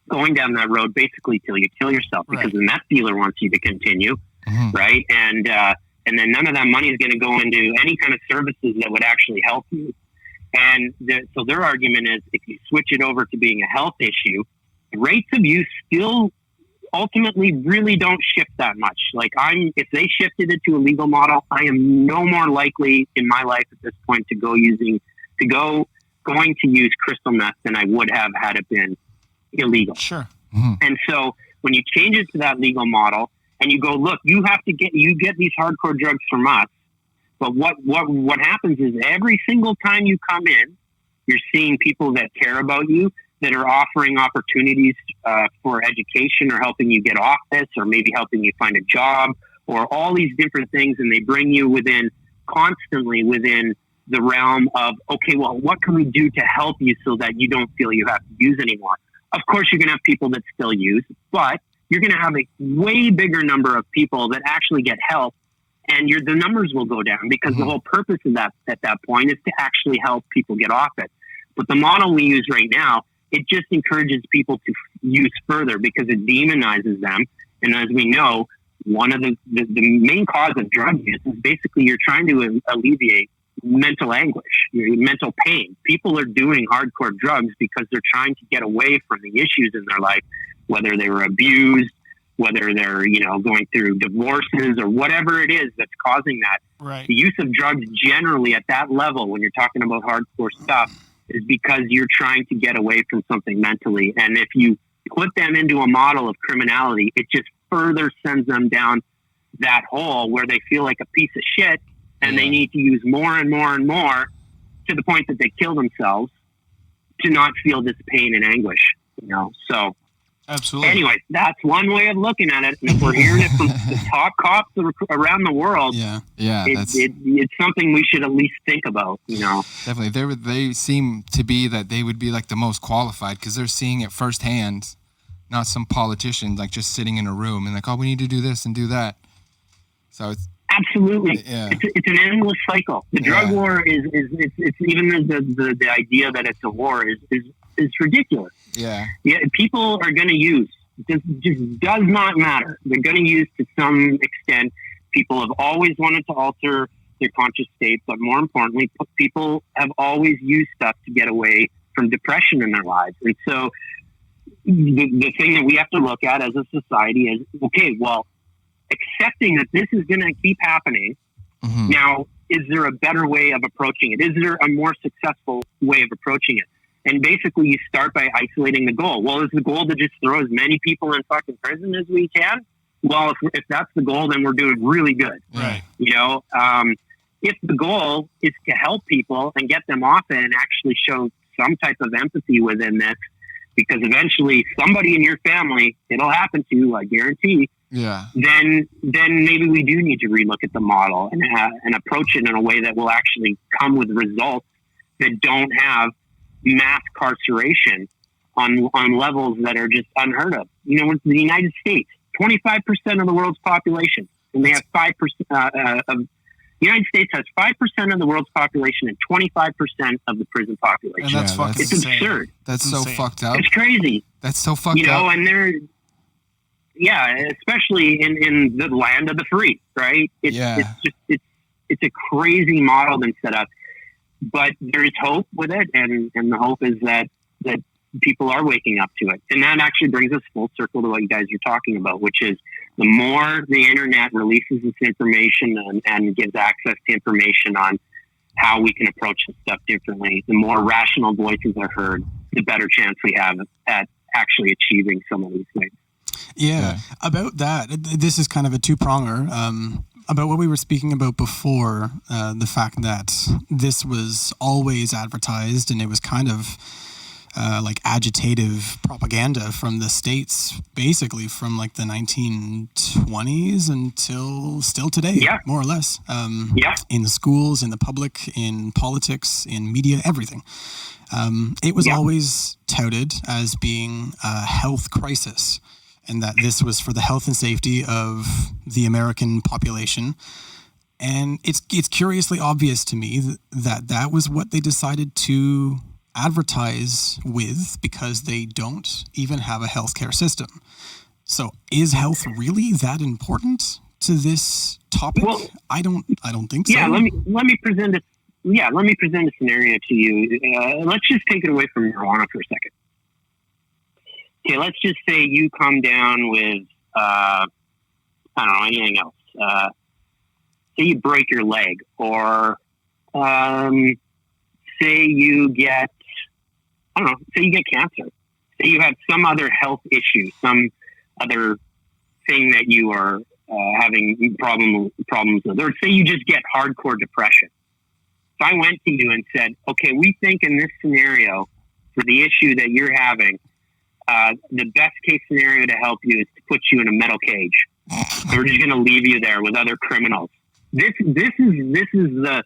going down that road basically till you kill yourself, because the meth dealer wants you to continue, right? And then none of that money is going to go into any kind of services that would actually help you. And so their argument is, if you switch it over to being a health issue, the rates of use still ultimately really don't shift that much. If they shifted it to a legal model, I am no more likely in my life at this point to going to use crystal meth than I would have had it been illegal.
Sure.
And so when you change it to that legal model, and you go, look, you get these hardcore drugs from us. But what happens is every single time you come in, you're seeing people that care about you, that are offering opportunities for education, or helping you get off this, or maybe helping you find a job, or all these different things, and they bring you constantly within the realm of, okay, well, what can we do to help you so that you don't feel you have to use anymore? Of course, you're going to have people that still use, but you're going to have a way bigger number of people that actually get help, and the numbers will go down, because the whole purpose of that at that point is to actually help people get off it. But the model we use right now, it just encourages people to use further, because it demonizes them. And as we know, one of the main cause of drug use is basically you're trying to alleviate mental anguish, mental pain. People are doing hardcore drugs because they're trying to get away from the issues in their life, whether they were abused, whether they're, going through divorces or whatever it is that's causing that.
Right.
The use of drugs generally at that level, when you're talking about hardcore stuff, is because you're trying to get away from something mentally. And if you put them into a model of criminality, it just further sends them down that hole where they feel like a piece of shit, and they need to use more and more and more, to the point that they kill themselves to not feel this pain and anguish, So
absolutely.
Anyway, that's one way of looking at it. And if we're hearing it from the top cops around the world, it's something we should at least think about,
Definitely. They seem to be that they would be like the most qualified, because they're seeing it firsthand, not some politician like just sitting in a room and like, oh, we need to do this and do that. So it's
absolutely, it's an endless cycle. The drug war is even the idea that it's a war is ridiculous. Yeah, people are going to use. It just does not matter. They're going to use to some extent. People have always wanted to alter their conscious state, but more importantly, people have always used stuff to get away from depression in their lives. And so the thing that we have to look at as a society is, okay, well, accepting that this is going to keep happening. Now, is there a better way of approaching it? Is there a more successful way of approaching it? And basically, you start by isolating the goal. Well, is the goal to just throw as many people in fucking prison as we can? Well, if that's the goal, then we're doing really good.
Right.
If the goal is to help people and get them off it and actually show some type of empathy within this, because eventually somebody in your family, it'll happen to, I guarantee.
Yeah.
Then maybe we do need to relook at the model and approach it in a way that will actually come with results that don't have mass carceration on levels that are just unheard of. With the United States, 25% of the world's population, and they have 5%. The United States has 5% of the world's population and 25% of the prison population.
And that's fucking
it's
insane.
absurd.
That's so fucked up.
It's crazy.
That's so fucked up.
And they're, especially in the land of the free, right? It's a crazy model been set up, but there is hope with it, and the hope is that people are waking up to it. And that actually brings us full circle to what you guys are talking about, which is the more the internet releases this information and gives access to information on how we can approach this stuff differently, the more rational voices are heard, the better chance we have at actually achieving some of these things.
Yeah. About that, this is kind of a two-pronger. About what we were speaking about before, the fact that this was always advertised, and it was kind of like agitative propaganda from the States, basically from like the 1920s until still today, more or less. In schools, in the public, in politics, in media, everything. It was always touted as being a health crisis, and that this was for the health and safety of the American population. And it's curiously obvious to me that was what they decided to advertise with, because they don't even have a healthcare system. So is health really that important to this topic? Well, I don't think so.
Yeah, let me present a scenario to you. Let's just take it away from marijuana for a second. Okay, let's just say you come down with I don't know, anything else. Say you break your leg, or say you get cancer. Say you have some other health issue, some other thing that you are having problems with, or say you just get hardcore depression. If I went to you and said, okay, we think in this scenario, for the issue that you're having, the best case scenario to help you is to put you in a metal cage We're just going to leave you there with other criminals. This is the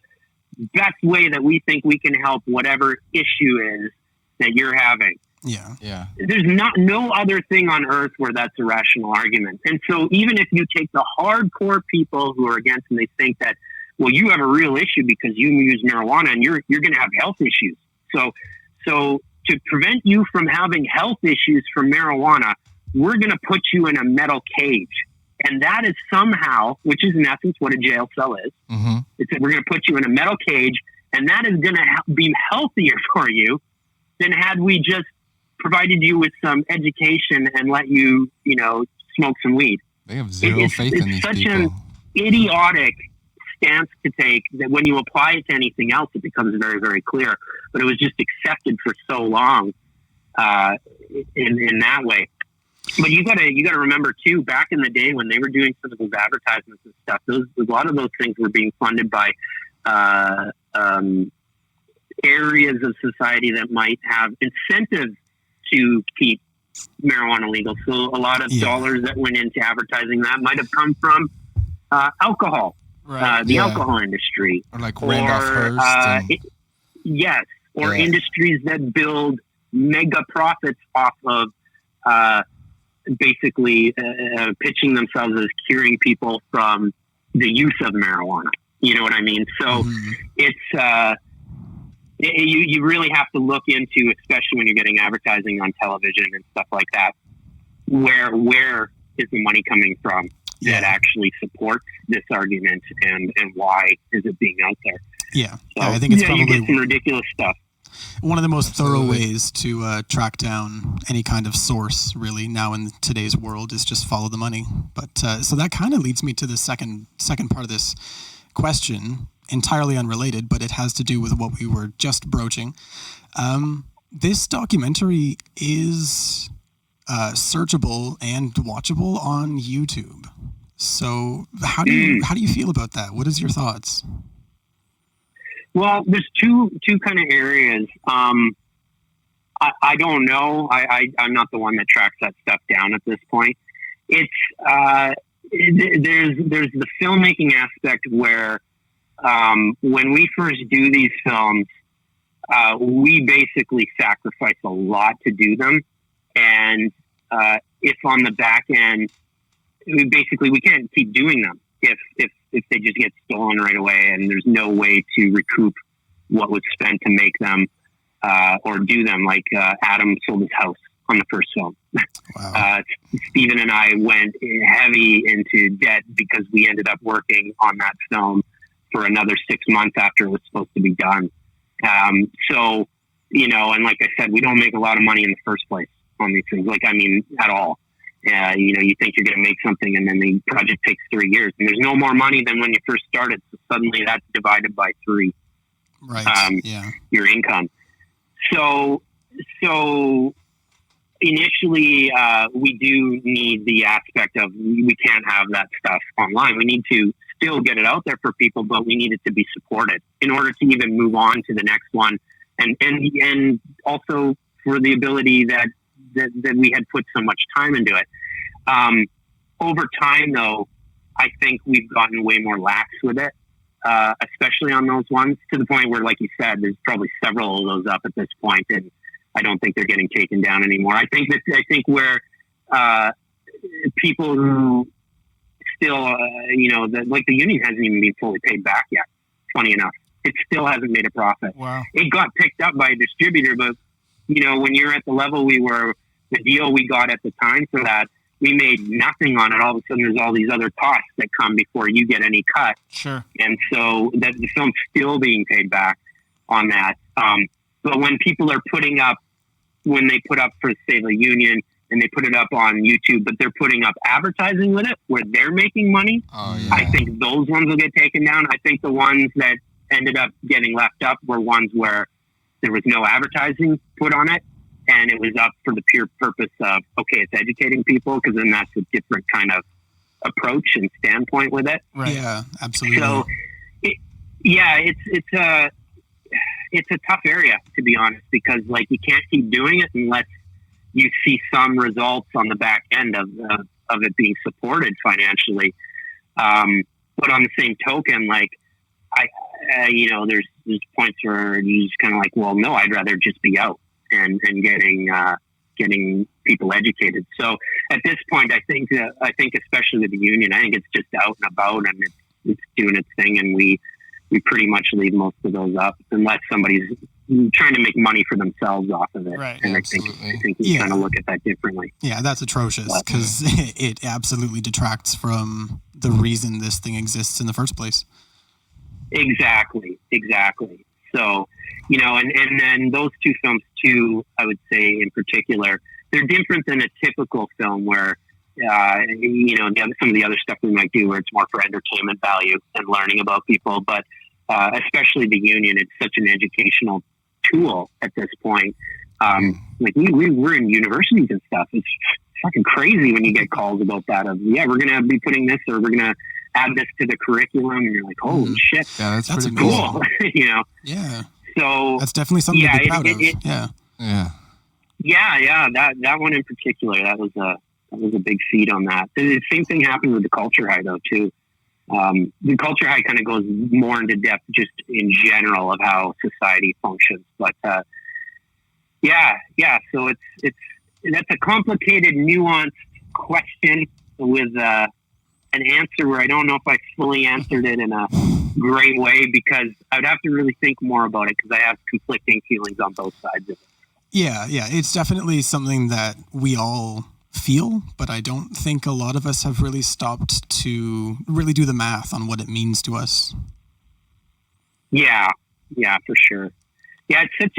best way that we think we can help whatever issue is that you're having.
Yeah.
There's no other thing on earth where that's a rational argument. And so even if you take the hardcore people who are against and they think that, well, you have a real issue because you use marijuana and you're going to have health issues. So to prevent you from having health issues from marijuana, we're going to put you in a metal cage. And that is somehow, which is in essence what a jail cell is.
Mm-hmm.
We're going to put you in a metal cage, and that is going to be healthier for you than had we just provided you with some education and let you, smoke some weed.
They have zero faith in these
people. It's such an idiotic stance to take that when you apply it to anything else, it becomes very, very clear. But it was just accepted for so long in that way. But you gotta remember too, back in the day when they were doing some of those advertisements and stuff, a lot of those things were being funded by areas of society that might have incentive to keep marijuana legal. So a lot of dollars that went into advertising that might have come from alcohol, the alcohol industry,
or like Randolph Hearst.
Yes, or industries that build mega profits off of basically pitching themselves as curing people from the use of marijuana. You know what I mean? So it's you really have to look into, especially when you're getting advertising on television and stuff like that, where is the money coming from that actually supports this argument, and why is it being out there?
Yeah,
so,
I think it's probably
you get some ridiculous stuff.
One of the most thorough ways to track down any kind of source, really, now in today's world, is just follow the money. But so that kind of leads me to the second part of this question, entirely unrelated, but it has to do with what we were just broaching. This documentary is searchable and watchable on YouTube. So how do you feel about that? What is your thoughts?
Well, there's two kind of areas. I don't know. I'm not the one that tracks that stuff down at this point. It's there's the filmmaking aspect where when we first do these films, we basically sacrifice a lot to do them, and if on the back end, we can't keep doing them if they just get stolen right away and there's no way to recoup what was spent to make them or do them. Like Adam sold his house on the first film.
Wow.
Steven and I went heavy into debt because we ended up working on that film for another 6 months after it was supposed to be done. So, and like I said, we don't make a lot of money in the first place on these things. At all. You think you're going to make something and then the project takes 3 years and there's no more money than when you first started. So suddenly that's divided by 3.
Right.
Your income. So initially, we do need the aspect of we can't have that stuff online. We need to still get it out there for people, but we need it to be supported in order to even move on to the next one. And also for the ability that we had put so much time into it. Over time, though, I think we've gotten way more lax with it, especially on those ones, to the point where, like you said, there's probably several of those up at this point, and I don't think they're getting taken down anymore. I think where people who still, the union hasn't even been fully paid back yet. Funny enough, it still hasn't made a profit.
Wow.
It got picked up by a distributor, but when you're at the level we were, the deal we got at the time for that, we made nothing on it. All of a sudden, there's all these other costs that come before you get any cut.
Sure.
And so that the film's still being paid back on that. But when people are when they put up for, say, the union, and they put it up on YouTube, but they're putting up advertising with it where they're making money, I think those ones will get taken down. I think the ones that ended up getting left up were ones where there was no advertising put on it, and it was up for the pure purpose of, okay, it's educating people, because then that's a different kind of approach and standpoint with it.
Right. Yeah, absolutely.
So, it's a tough area, to be honest, because you can't keep doing it unless you see some results on the back end of of it being supported financially. But on the same token, like there's points where you just kind of like, well, no, I'd rather just be out and getting people educated. So at this point, I think especially with the union, I think it's just out and about and it's doing its thing, and we pretty much leave most of those up unless somebody's trying to make money for themselves off of it.
Right.
And I think we kind of look at that differently.
Yeah, that's atrocious because it absolutely detracts from the reason this thing exists in the first place.
Exactly. So, and then those two films too, I would say in particular, they're different than a typical film where, some of the other stuff we might do where it's more for entertainment value and learning about people. But especially the union, it's such an educational tool at this point. Like we're in universities and stuff. It's fucking crazy when you get calls about that we're going to be putting this or we're going to add this to the curriculum, and you're like, holy shit.
Yeah, that's pretty
cool.
Yeah.
So
that's definitely something to be proud of.
Yeah. That one in particular, that was a big feat on that. The same thing happened with the Culture High though too. The Culture High kind of goes more into depth just in general of how society functions. But so that's a complicated, nuanced question with an answer where I don't know if I fully answered it in a great way, because I'd have to really think more about it because I have conflicting feelings on both sides of it.
Yeah, it's definitely something that we all feel, but I don't think a lot of us have really stopped to really do the math on what it means to us.
Yeah, for sure. Yeah, it's such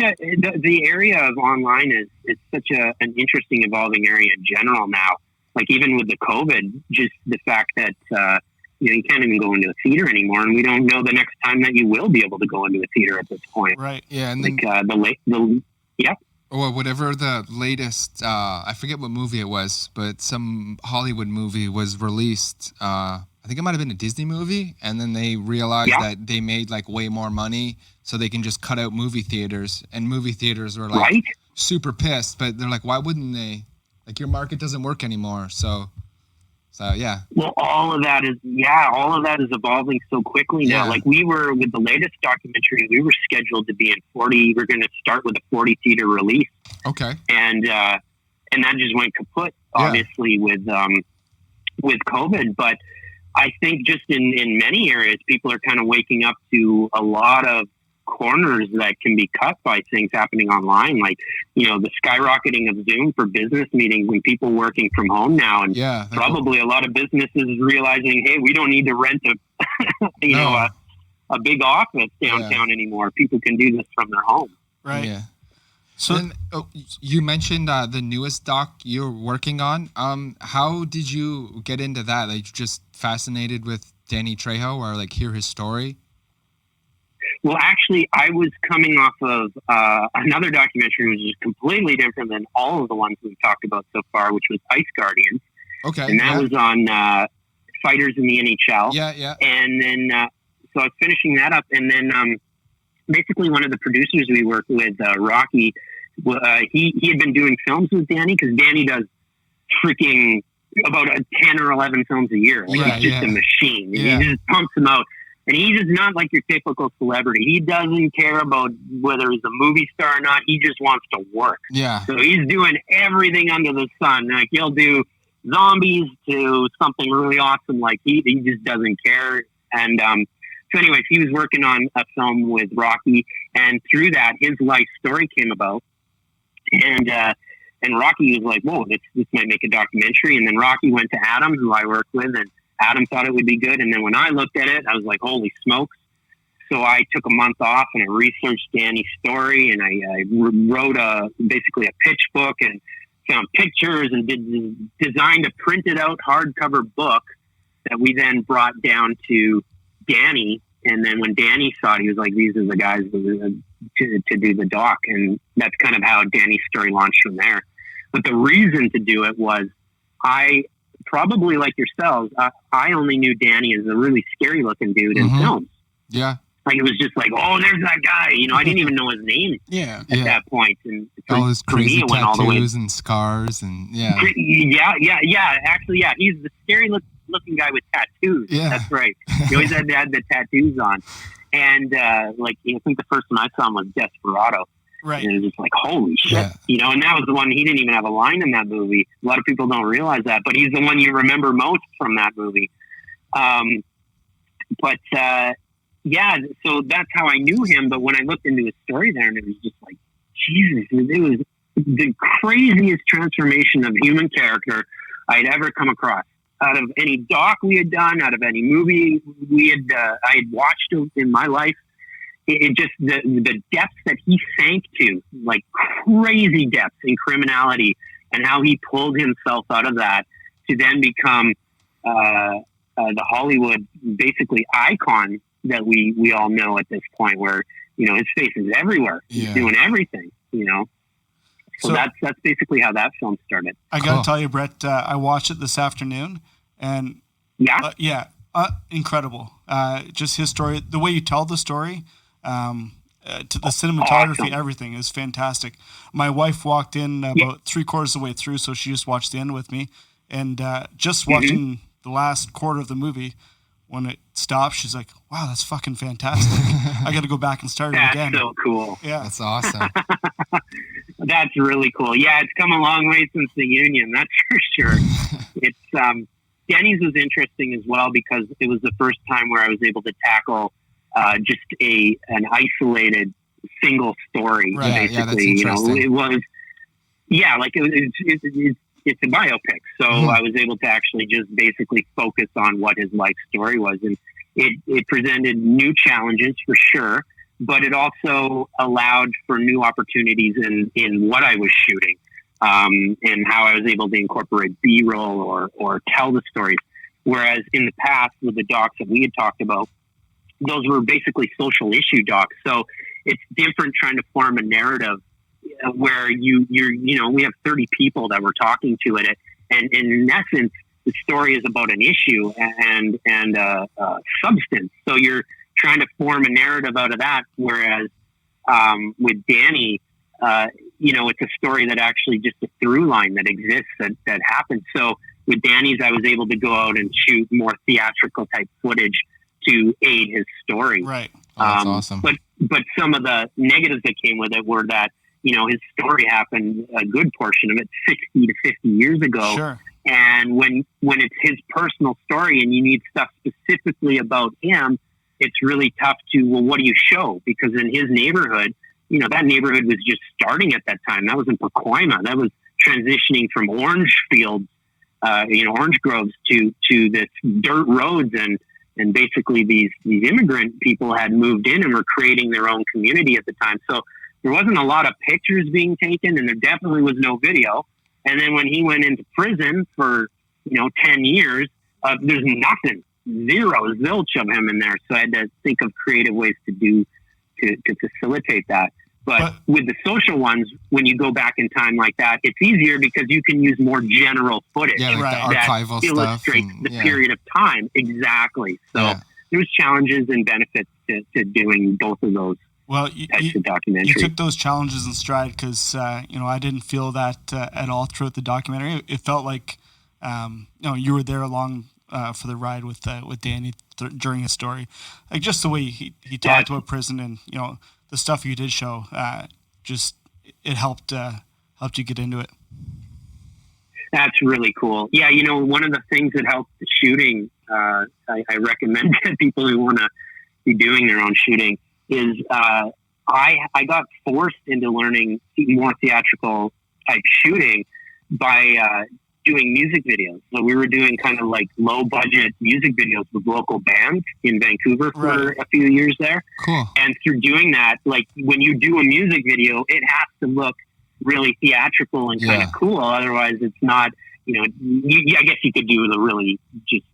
the area of online is such an interesting, evolving area in general now. Like even with the COVID, just the fact that you can't even go into a theater anymore, and we don't know the next time that you will be able to go into a theater at this point.
Right.
Yeah, and then or whatever the latest, I forget what movie it was, but some Hollywood movie was released. I think it might have been a Disney movie, and then they realized that they made like way more money, so they can just cut out movie theaters, and movie theaters were like super pissed, but they're like, why wouldn't they? Like your market doesn't work anymore, so yeah.
Well, all of that is evolving so quickly now. Like we were with the latest documentary, we were scheduled to be in 40. We're going to start with a 40 theater release.
Okay.
And that just went kaput, obviously, with COVID. But I think just in many areas, people are kind of waking up to a lot of corners that can be cut by things happening online, like the skyrocketing of Zoom for business meetings and people working from home now, and probably a lot of businesses realizing, hey, we don't need to rent a big office downtown anymore. People can do this from their home.
Right.
Yeah. So then, you mentioned the newest doc you're working on. How did you get into that? Like, just fascinated with Danny Trejo, or like hear his story?
Well, actually, I was coming off of another documentary which is completely different than all of the ones we've talked about so far, which was Ice Guardians.
Okay.
And that was on fighters in the NHL.
Yeah.
And then, so I was finishing that up. And then basically one of the producers we worked with, Rocky, he had been doing films with Danny, because Danny does freaking about 10 or 11 films a year. Like, he's just a machine.
Yeah.
He just pumps them out. And he's just not like your typical celebrity. He doesn't care about whether he's a movie star or not. He just wants to work.
Yeah.
So he's doing everything under the sun. Like, he'll do zombies to something really awesome. Like, he just doesn't care. And so anyways, he was working on a film with Rocky. And through that, his life story came about. And Rocky was like, whoa, this might make a documentary. And then Rocky went to Adam, who I work with, and Adam thought it would be good. And then when I looked at it, I was like, holy smokes. So I took a month off and I researched Danny's story, and I wrote basically a pitch book and found pictures and designed a printed out hardcover book that we then brought down to Danny. And then when Danny saw it, he was like, these are the guys to do the doc. And that's kind of how Danny's story launched from there. But the reason to do it was probably like yourselves, I only knew Danny as a really scary looking dude in films.
Yeah.
Like it was just like, oh, there's that guy. You know, I didn't even know his name
Yeah.
at that point. And
all his
for me,
crazy
it went all the way.
tattoos and scars and
Yeah. Actually, yeah, he's the scary looking guy with tattoos.
Yeah.
That's right. He always had to have the tattoos on. And like, I think the first one I saw him was Desperado.
Right.
And it was just like, holy shit.
Yeah.
You know, and that was the one, he didn't even have a line in that movie. A lot of people don't realize that, but he's the one you remember most from that movie. Yeah, so that's how I knew him. But when I looked into his story there, and it was just like, Jesus, it was the craziest transformation of human character I'd ever come across. Out of any doc we had done, out of any movie I had watched in my life, it just the depths that he sank to, like crazy depths in criminality, and how he pulled himself out of that to then become the Hollywood basically icon that we all know at this point, where, you know, his face is everywhere.
Yeah.
He's doing everything, you know. So that's basically how that film started.
I got to tell you, Brett, I watched it this afternoon, and incredible. Just his story, the way you tell the story, to the cinematography,
awesome.
Everything is fantastic. My wife walked in about 3/4 of the way through, so she just watched the end with me, and just watching the last quarter of the movie. When it stops, she's like, wow, that's fucking fantastic. I got to go back and start it again.
That's so cool.
Yeah.
that's awesome.
That's really cool. Yeah, it's come a long way since the Union, that's for sure. It's Denny's was interesting as well, because it was the first time where I was able to tackle just an isolated single story.
Right.
Basically,
Yeah, that's interesting.
it was it's a biopic, so I was able to actually just basically focus on what his life story was, and it presented new challenges for sure, but it also allowed for new opportunities in what I was shooting, and how I was able to incorporate B-roll or tell the stories. Whereas in the past, with the docs that we had talked about, those were basically social issue docs. So it's different trying to form a narrative where we have 30 people that we're talking to at it, and in essence, the story is about an issue and substance. So you're trying to form a narrative out of that. Whereas with Danny, it's a story that actually just a through line that exists that happens. So with Danny's, I was able to go out and shoot more theatrical type footage to aid his story.
Right.
Oh, that's awesome.
But some of the negatives that came with it were that, his story happened, a good portion of it, 60 to 50 years ago.
Sure.
And when it's his personal story and you need stuff specifically about him, it's really tough to, well, what do you show? Because in his neighborhood, that neighborhood was just starting at that time. That was in Pacoima. That was transitioning from orange fields, orange groves to this dirt roads, and basically these immigrant people had moved in and were creating their own community at the time. So there wasn't a lot of pictures being taken, and there definitely was no video. And then when he went into prison for, 10 years, there's nothing, zilch of him in there. So I had to think of creative ways to facilitate that. But with the social ones, when you go back in time like that, it's easier because you can use more general footage
Yeah, like the
that
archival stuff.
illustrates the period of time. Exactly. So there's challenges and benefits to doing both of those.
Well,
types of documentaries.
You took those challenges in stride, because I didn't feel that at all throughout the documentary. It felt like you were there along for the ride with Danny during his story, like just the way he talked about prison, and the stuff you did show. It helped you get into it.
That's really cool. Yeah, one of the things that helped the shooting, I recommend to people who want to be doing their own shooting, is I got forced into learning more theatrical type shooting by doing music videos. So we were doing kind of like low budget music videos with local bands in Vancouver for a few years there.
Cool.
And through doing that, like when you do a music video, it has to look really theatrical and kind of cool. Otherwise it's not, I guess you could do the really just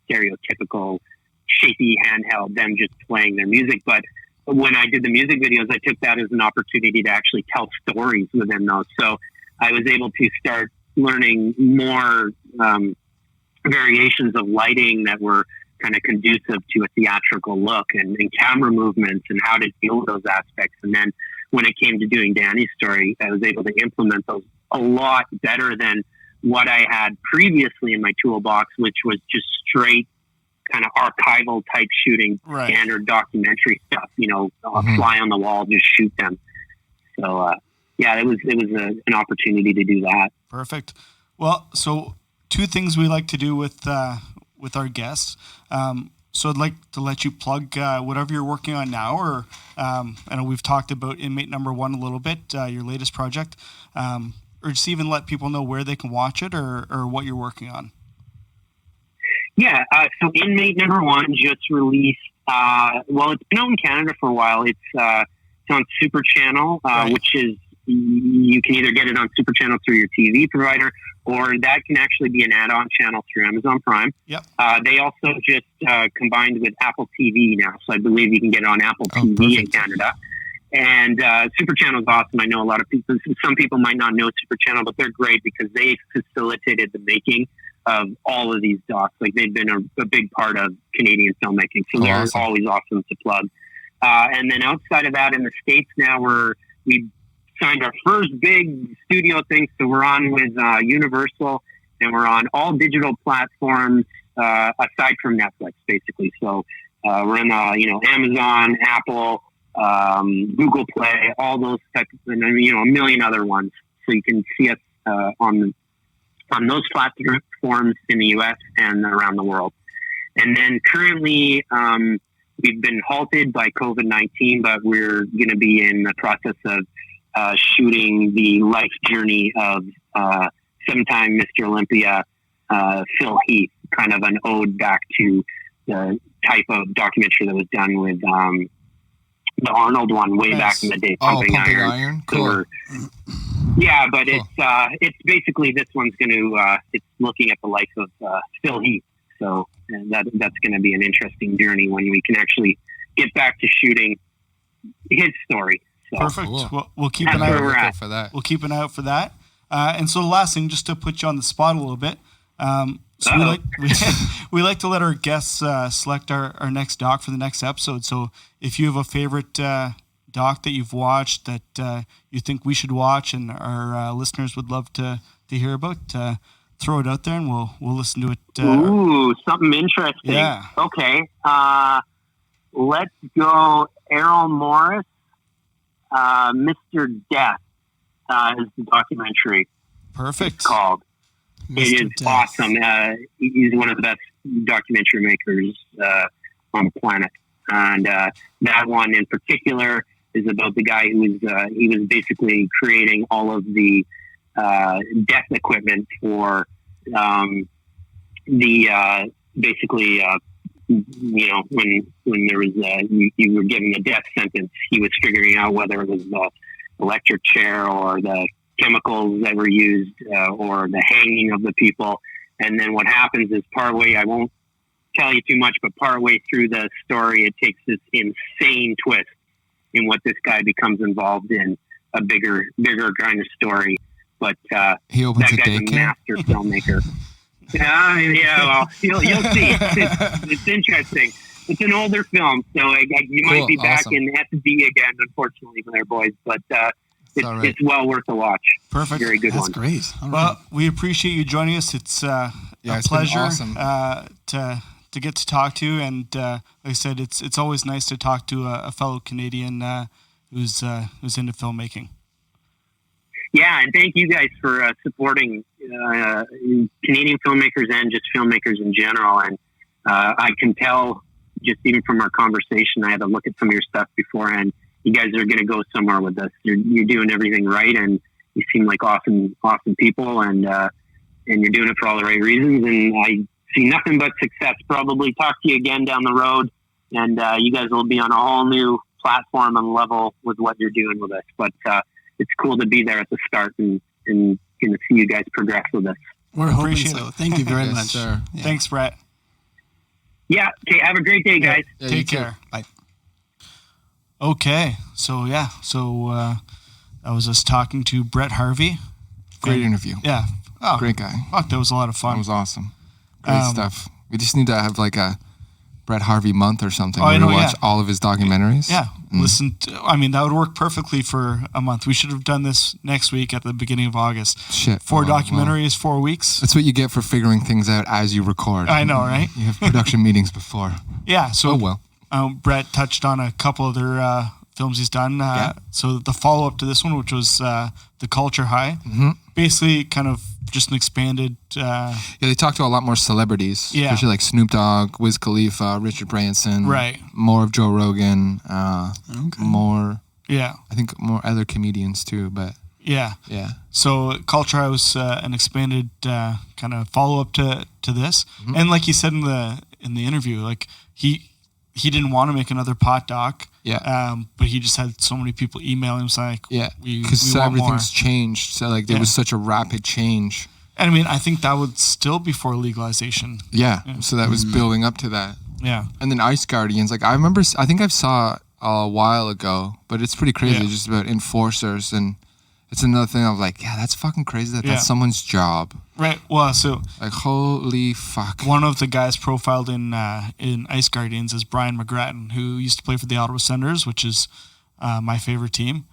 stereotypical shaky handheld, them just playing their music. But when I did the music videos, I took that as an opportunity to actually tell stories within those. So I was able to start learning more variations of lighting that were kind of conducive to a theatrical look and camera movements and how to deal with those aspects. And then when it came to doing Danny's story, I was able to implement those a lot better than what I had previously in my toolbox, which was just straight kind of archival type shooting, standard documentary stuff, fly on the wall, just shoot them. So, it was an opportunity to do that.
Perfect. Well, so two things we like to do with our guests. So I'd like to let you plug whatever you're working on now, or I know we've talked about Inmate Number 1 a little bit, your latest project, or just even let people know where they can watch it or what you're working on.
Yeah, so Inmate Number 1 just released, it's been out in Canada for a while. It's on Super Channel, which is, you can either get it on Super Channel through your TV provider, or that can actually be an add-on channel through Amazon Prime.
Yep.
They also just combined with Apple TV now, so I believe you can get it on Apple TV in Canada. And Super Channel is awesome. I know a lot of people, some people might not know Super Channel, but they're great because they facilitated the making of all of these docs. Like, they've been a big part of Canadian filmmaking, so they're always awesome to plug. And then outside of that, in the States now, we signed our first big studio thing. So we're on with Universal, and we're on all digital platforms aside from Netflix, basically. So we're in Amazon, Apple, Google Play, all those types of, and a million other ones. So you can see us on those platforms in the U.S. and around the world. And then currently, we've been halted by COVID-19, but we're going to be in the process of shooting the life journey of seven-time Mr. Olympia, Phil Heath, kind of an ode back to the type of documentary that was done with the Arnold one way back in the day, Pumping Iron.
Cool.
But cool. It's basically, this one's going to it's looking at the life of Phil Heath. So that's going to be an interesting journey when we can actually get back to shooting his story. So,
perfect.
Cool.
We'll keep an eye out for that. We'll keep an eye out for that. And so the last thing, just to put you on the spot a little bit, we like to let our guests select our next doc for the next episode. So if you have a favorite doc that you've watched that you think we should watch and our listeners would love to hear about, throw it out there and we'll listen to it.
Ooh, something interesting.
Yeah.
Okay. Let's go Errol Morris. Mr. Death is the documentary.
Perfect.
It's called.
Mr.
It is
Death.
awesome. He's one of the best documentary makers on the planet, and that one in particular is about the guy who was he was basically creating all of the death equipment for the basically. When there was you were given a death sentence, he was figuring out whether it was the electric chair or the chemicals that were used or the hanging of the people. And then what happens is partway, I won't tell you too much, but partway through the story, it takes this insane twist in what this guy becomes involved in, a bigger kind of story. But
he opens
that guy's a master filmmaker. Well, you'll see. It's interesting. It's an older film, so you might be back in SD again, unfortunately, for their boys. But it's well worth a watch.
Perfect.
Very good one.
That's great. All
well,
right.
we appreciate you joining us. It's a pleasure
awesome.
To get to talk to you. And like I said, it's always nice to talk to a fellow Canadian who's into filmmaking.
Yeah, and thank you guys for supporting Canadian filmmakers and just filmmakers in general. And I can tell, just even from our conversation, I had to look at some of your stuff beforehand. You guys are going to go somewhere with this. You're doing everything right, and you seem like awesome people, and you're doing it for all the right reasons. And I see nothing but success. Probably talk to you again down the road, and you guys will be on a whole new platform and level with what you're doing with us. But it's cool to be there at the start and to see you guys progress with us.
We're hoping
Appreciate
so.
it.
Thank you very
Yes,
much.
sir.
Yeah.
Thanks, Brett.
Yeah. Okay. Have a great day, guys.
Yeah, you
Take
too.
care.
Bye.
Okay, so that was us talking to Brett Harvey.
Great interview.
Yeah. Oh,
Great guy.
Fuck, that was a lot of
That
fun.
was awesome. Great stuff. We just need to have like a Brett Harvey month or something.
Oh, I
where
know,
we watch
yeah.
all of his documentaries.
Yeah, I mean, that would work perfectly for a month. We should have done this next week at the beginning of August.
Shit.
4
Wow,
documentaries, 4 weeks.
That's what you get for figuring things out as you record.
I know, right?
You have production meetings before.
Yeah, so
Oh, well.
Brett touched on a couple other films he's done. So the follow-up to this one, which was The Culture High, basically kind of just an expanded...
Yeah, they talked to a lot more celebrities.
Yeah.
Especially like Snoop Dogg, Wiz Khalifa, Richard Branson.
Right.
More of Joe Rogan. More...
Yeah.
I think more other comedians too, but...
Yeah.
Yeah.
So Culture High was an expanded kind of follow-up to this. And like he said in the interview, like he didn't want to make another pot doc.
Yeah.
But he just had so many people emailing him saying,
Yeah.
we
Because
want more.
everything's changed. So like there was such a rapid change.
And I mean, I think that would still be before legalization.
Yeah. So that was building up to that.
Yeah.
And then Ice Guardians, like I remember, I think I saw a while ago, but it's pretty crazy.
Yeah.
It's just about enforcers, and it's another thing. I was like, yeah, that's fucking crazy that that's someone's job.
Right. Well, so
Like, holy fuck.
one of the guys profiled in Ice Guardians is Brian McGrattan, who used to play for the Ottawa Senators, which is my favorite team.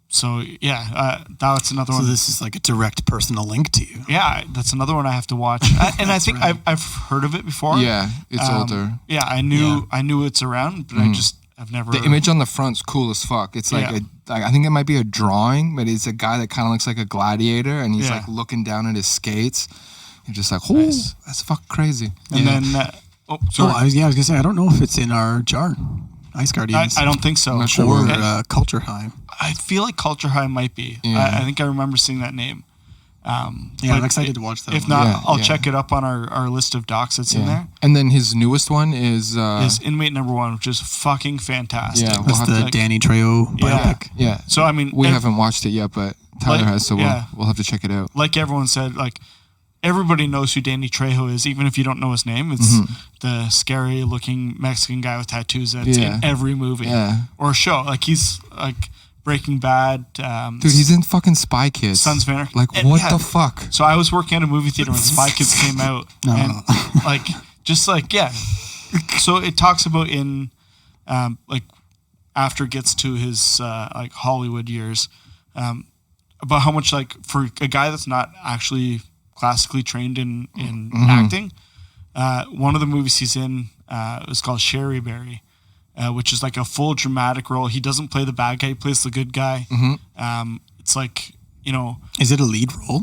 So yeah, that's another
So
one.
this is like a direct personal link to you.
Yeah, that's another one I have to watch. And I think I've heard of it before.
Yeah, it's older.
Yeah, I knew it's around, but I've never.
The image on the front's cool as fuck. It's like I think it might be a drawing, but it's a guy that kind of looks like a gladiator, and he's like looking down at his skates. You're just like, oh, that's fucking crazy.
And then, sorry.
I was gonna say I don't know if it's in our jar. Ice Guardians.
I don't think so.
I'm not sure.
Or Culture High.
I feel like Culture High might be.
Yeah.
I think I remember seeing that name.
I'm
but
excited to watch that.
If
one.
not, I'll check it up on our list of docs that's in there.
And then his newest one is
Is Inmate Number 1, which is fucking fantastic.
Yeah,
that's the Danny Trejo biopic.
Yeah.
So I mean,
We haven't watched it yet, but Tyler has, so
yeah.
we'll have to check it out.
like everyone said, like everybody knows who Danny Trejo is, even if you don't know his name. It's the scary-looking Mexican guy with tattoos that's in every movie or show. Like he's like Breaking Bad.
Dude, he's in fucking Spy Kids.
Sons of Anarchy.
Like,
And
what the fuck?
So I was working at a movie theater when Spy Kids came out, and So it talks about in like after it gets to his like Hollywood years, about how much like for a guy that's not actually classically trained in acting, one of the movies he's in is called Sherry Berry, which is like a full dramatic role. He doesn't play the bad guy; he plays the good guy. It's like, you know,
Is it a lead role?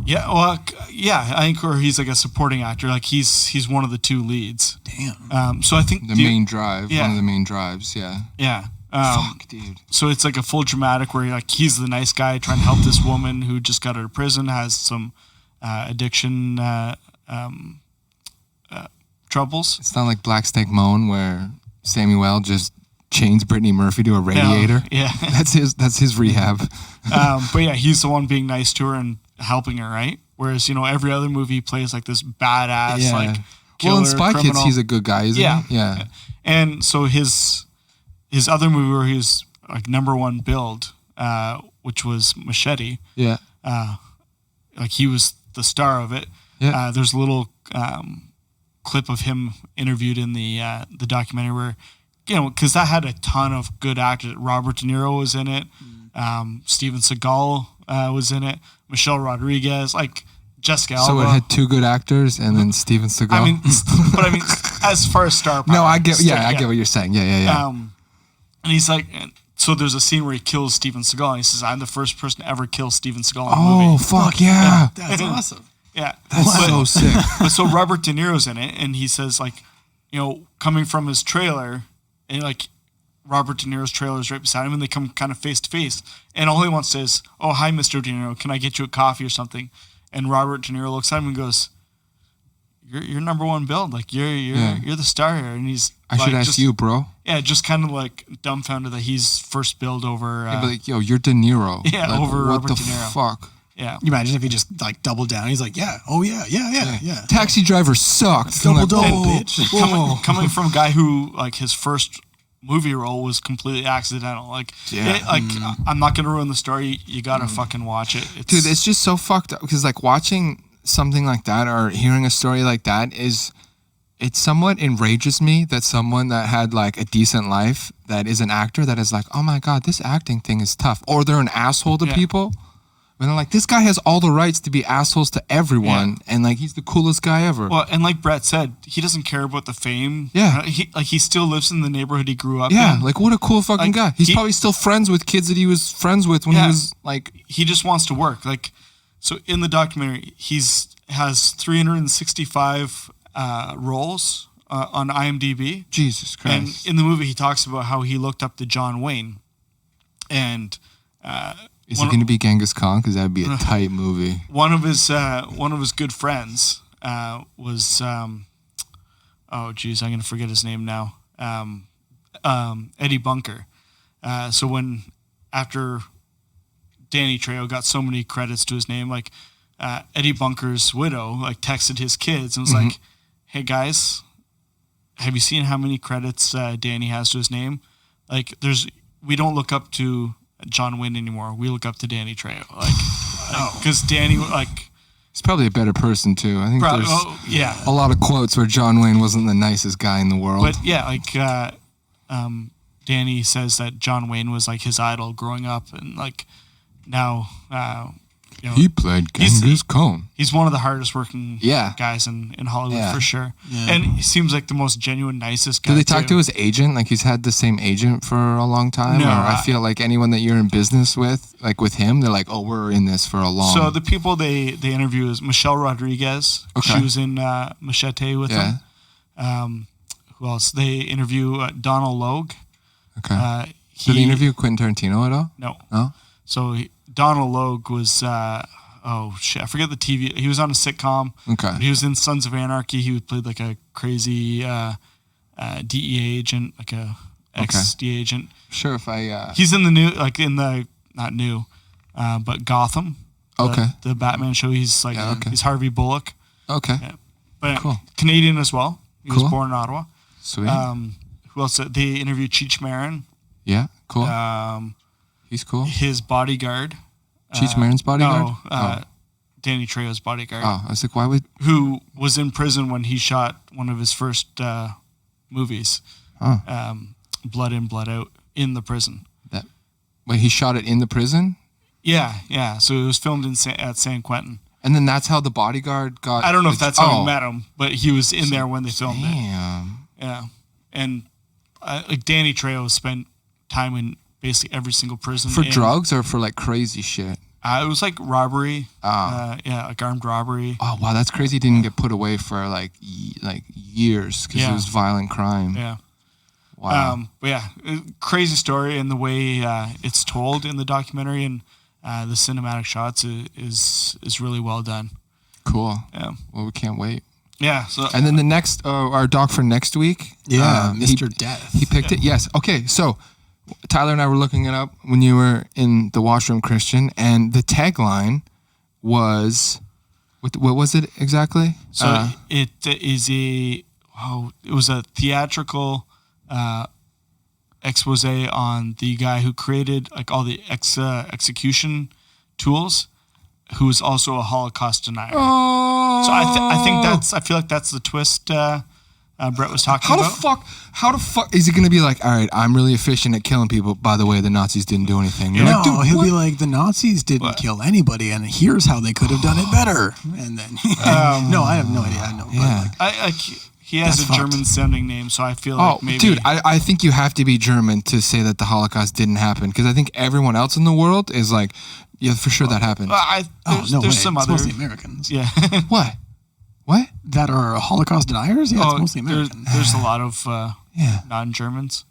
yeah, well, yeah, I think, or he's like a supporting actor. Like he's one of the two leads.
Damn.
So I think
The main drive.
yeah.
One of the main drives, yeah.
yeah.
Fuck, dude.
So it's like a full dramatic where like he's the nice guy trying to help this woman who just got out of prison, has some addiction troubles.
It's not like Black Snake Moan where Samuel just chains Brittany Murphy to a radiator.
Yeah.
That's his rehab.
But yeah, he's the one being nice to her and helping her, right? Whereas, you know, every other movie he plays like this badass, like killer,
well, in Spy
criminal.
Kids, he's a good guy, isn't he? Yeah.
And so his other movie where he was like number 1 billed, which was Machete,
Yeah.
like he was the star of it.
Yeah.
There's a little clip of him interviewed in the documentary where, you know, because that had a ton of good actors. Robert De Niro was in it. Steven Seagal was in it. Michelle Rodriguez, like Jessica Alba.
So it had 2 good actors and then Steven Seagal.
I mean, but I mean, as far as star power.
no, I get what you're saying. Yeah.
And he's like, so there's a scene where he kills Steven Seagal, and he says, "I'm the first person to ever kill Steven Seagal in a
Oh,
movie."
fuck yeah.
That's awesome.
Yeah,
That's so sick.
But so Robert De Niro's in it, and he says, like, you know, coming from his trailer, and like Robert De Niro's trailer is right beside him, and they come kind of face to face, and all he wants to say is, "Oh, hi, Mr. De Niro, can I get you a coffee or something?" And Robert De Niro looks at him and goes, "You're number 1 billed, like you're the star here," and he's.
I should ask
just,
you, bro.
Yeah, just kind of like dumbfounded that he's first billed over.
But like, yo, you're De Niro.
Yeah,
like,
over
what
Robert
the
De Niro.
fuck?
Yeah.
You imagine if he just like doubled down. He's like, yeah, oh yeah.
Taxi Driver sucked.
Double,
Like,
double,
oh,
bitch.
whoa.
Coming from a guy who like his first movie role was completely accidental. Like, I'm not gonna ruin the story. You gotta fucking watch it.
Dude, it's just so fucked up because like watching something like that or hearing a story like that it somewhat enrages me that someone that had like a decent life that is an actor that is like, oh my God, this acting thing is tough. Or they're an asshole to people. And I'm like, this guy has all the rights to be assholes to everyone. And like, he's the coolest guy ever.
Well, and like Brett said, he doesn't care about the fame.
Yeah.
He still lives in the neighborhood he grew up
Yeah.
in.
Like, what a cool fucking guy. He's probably still friends with kids that he was friends with when he was like.
He just wants to work. Like, so in the documentary, has 365 roles on IMDb.
Jesus Christ.
And in the movie, he talks about how he looked up to John Wayne. And
is he going to be Genghis Khan? Because that would be a tight movie.
One of his good friends was I'm going to forget his name now. Eddie Bunker. So after Danny Trejo got so many credits to his name, like Eddie Bunker's widow like texted his kids and was like, "Hey guys, have you seen how many credits Danny has to his name? Like, we don't look up to John Wayne anymore. We look up to Danny Trejo, because Danny
he's probably a better person too. I think there's a lot of quotes where John Wayne wasn't the nicest guy in the world.
But yeah, Danny says that John Wayne was like his idol growing up, and like now,
he played Genghis Khan.
He's one of the hardest working guys in Hollywood for sure. Yeah. And he seems like the most genuine, nicest guy.
Do they talk to his agent? Like he's had the same agent for a long time?
No,
or I feel like anyone that you're in business with, like with him, they're like, oh, we're in this for a long.
So the people they interview is Michelle Rodriguez.
Okay.
She was in Machete with him. Who else? They interview Donald Logue.
Okay. Did they interview Quentin Tarantino at all?
No.
No?
So Donald Logue was, I forget the TV. He was on a sitcom.
Okay.
He was in Sons of Anarchy. He played like a crazy DEA agent, like a ex-DEA agent.
Sure, if I...
He's in the not new, but Gotham.
Okay.
The Batman show. He's like, he's Harvey Bullock.
Okay.
Yeah. But
cool.
Canadian as well. He was born in Ottawa.
Sweet.
Who else? They interviewed Cheech Marin.
Yeah, cool. He's cool.
His bodyguard.
Cheech Marin's bodyguard?
No, Danny Trejo's bodyguard.
Oh, I was like, why would...
Who was in prison when he shot one of his first movies. Blood In, Blood Out, in the prison.
Wait, he shot it in the prison?
Yeah. So it was filmed at San Quentin.
And then that's how the bodyguard got...
I don't know if that's how he met him, but he was in there when they filmed it.
Damn.
Yeah. And like Danny Trejo spent time in basically every single prison.
For drugs or for like crazy shit?
It was like robbery. Like armed robbery.
Oh, wow, that's crazy. He didn't get put away for like years because it was violent crime.
Yeah.
Wow.
But yeah, crazy story, and the way it's told in the documentary and the cinematic shots is really well done.
Cool.
Yeah.
Well, we can't wait.
Yeah. So.
And then the next, our doc for next week.
Yeah, Mr. Death.
He picked it. Yes. Okay. So Tyler and I were looking it up when you were in the washroom, Christian, and the tagline was, what was it exactly?
So it was a theatrical expose on the guy who created like all the execution tools, who is also a Holocaust denier.
Oh.
So I feel like that's the twist Brett was talking about.
How the fuck is he going to be like, all right, I'm really efficient at killing people. By the way, the Nazis didn't do anything.
No, like, dude, he'll be like, the Nazis didn't kill anybody, and here's how they could have done it better. And then, no, I have no idea. I know.
Yeah. He has a German-sounding name, so I feel like maybe...
Dude, I think you have to be German to say that the Holocaust didn't happen, because I think everyone else in the world is like, yeah, for sure that happened.
There's some other...
It's mostly Americans.
Yeah.
What?
That are Holocaust deniers? Yeah, it's mostly Americans.
There's a lot of non-Germans.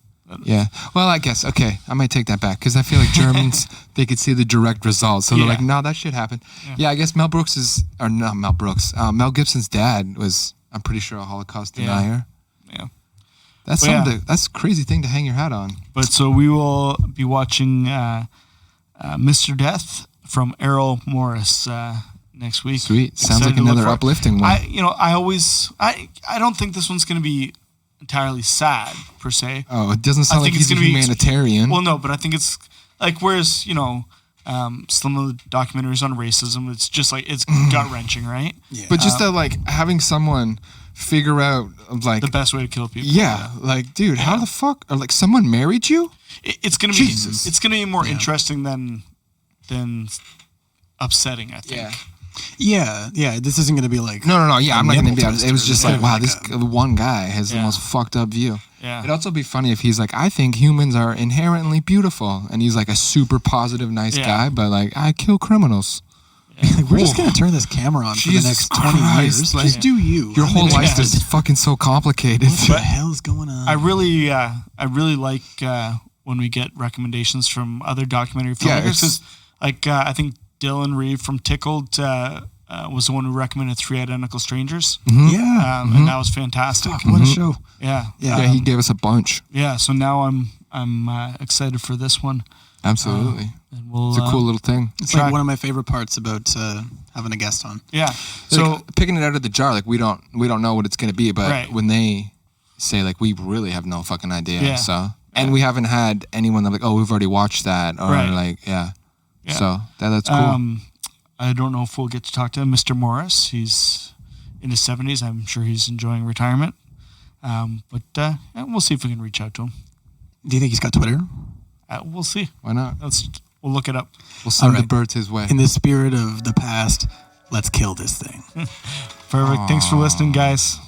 Yeah. Well, I guess, okay, I might take that back, because I feel like Germans, they could see the direct results. So they're like, no, that shit happened. Yeah, I guess Mel Gibson's dad was... I'm pretty sure a Holocaust denier.
Yeah.
That's that's a crazy thing to hang your hat on.
But so we will be watching Mr. Death from Errol Morris next week.
Sweet. Sounds like another uplifting one.
I don't think this one's going to be entirely sad per se.
Oh, it doesn't sound like he's a humanitarian.
Well, no, but I think it's like, whereas, some of the documentaries on racism, it's just like, it's gut-wrenching, right?
Yeah. But just that, like, having someone figure out like
the best way to kill people.
Yeah, like dude, how the fuck? Or like someone married you?
It's gonna be more interesting than upsetting, I think.
Yeah. This isn't going to be like
No. Yeah, I'm not going to be. It was just like, wow,
like
this one guy has the most fucked up view.
Yeah.
It'd also be funny if he's like, I think humans are inherently beautiful, and he's like a super positive, nice guy, but like I kill criminals.
Like, we're just going to turn this camera on for the next 20 years.
Like,
just do you.
Your whole life is fucking so complicated.
What the hell is going on?
I really like when we get recommendations from other documentary filmmakers. I think Dylan Reeve from Tickled was the one who recommended Three Identical Strangers.
Mm-hmm. Yeah.
And that was fantastic.
Fuck, what a show.
Yeah.
He gave us a bunch.
Yeah, so now I'm excited for this one.
Absolutely.
And
it's a cool little thing.
It's like one of my favorite parts about having a guest on.
Yeah.
So like, picking it out of the jar, like we don't know what it's going to be, but when they say like we really have no fucking idea.
Yeah.
So and we haven't had anyone that like, oh, we've already watched that or like So that's cool.
I don't know if we'll get to talk to Mr. Morris. He's in his 70s. I'm sure he's enjoying retirement. But we'll see if we can reach out to him.
Do you think he's got Twitter?
We'll see.
Why not?
We'll look it up.
We'll send the birds his way.
In the spirit of the past, let's kill this thing.
Perfect. Thanks for listening, guys.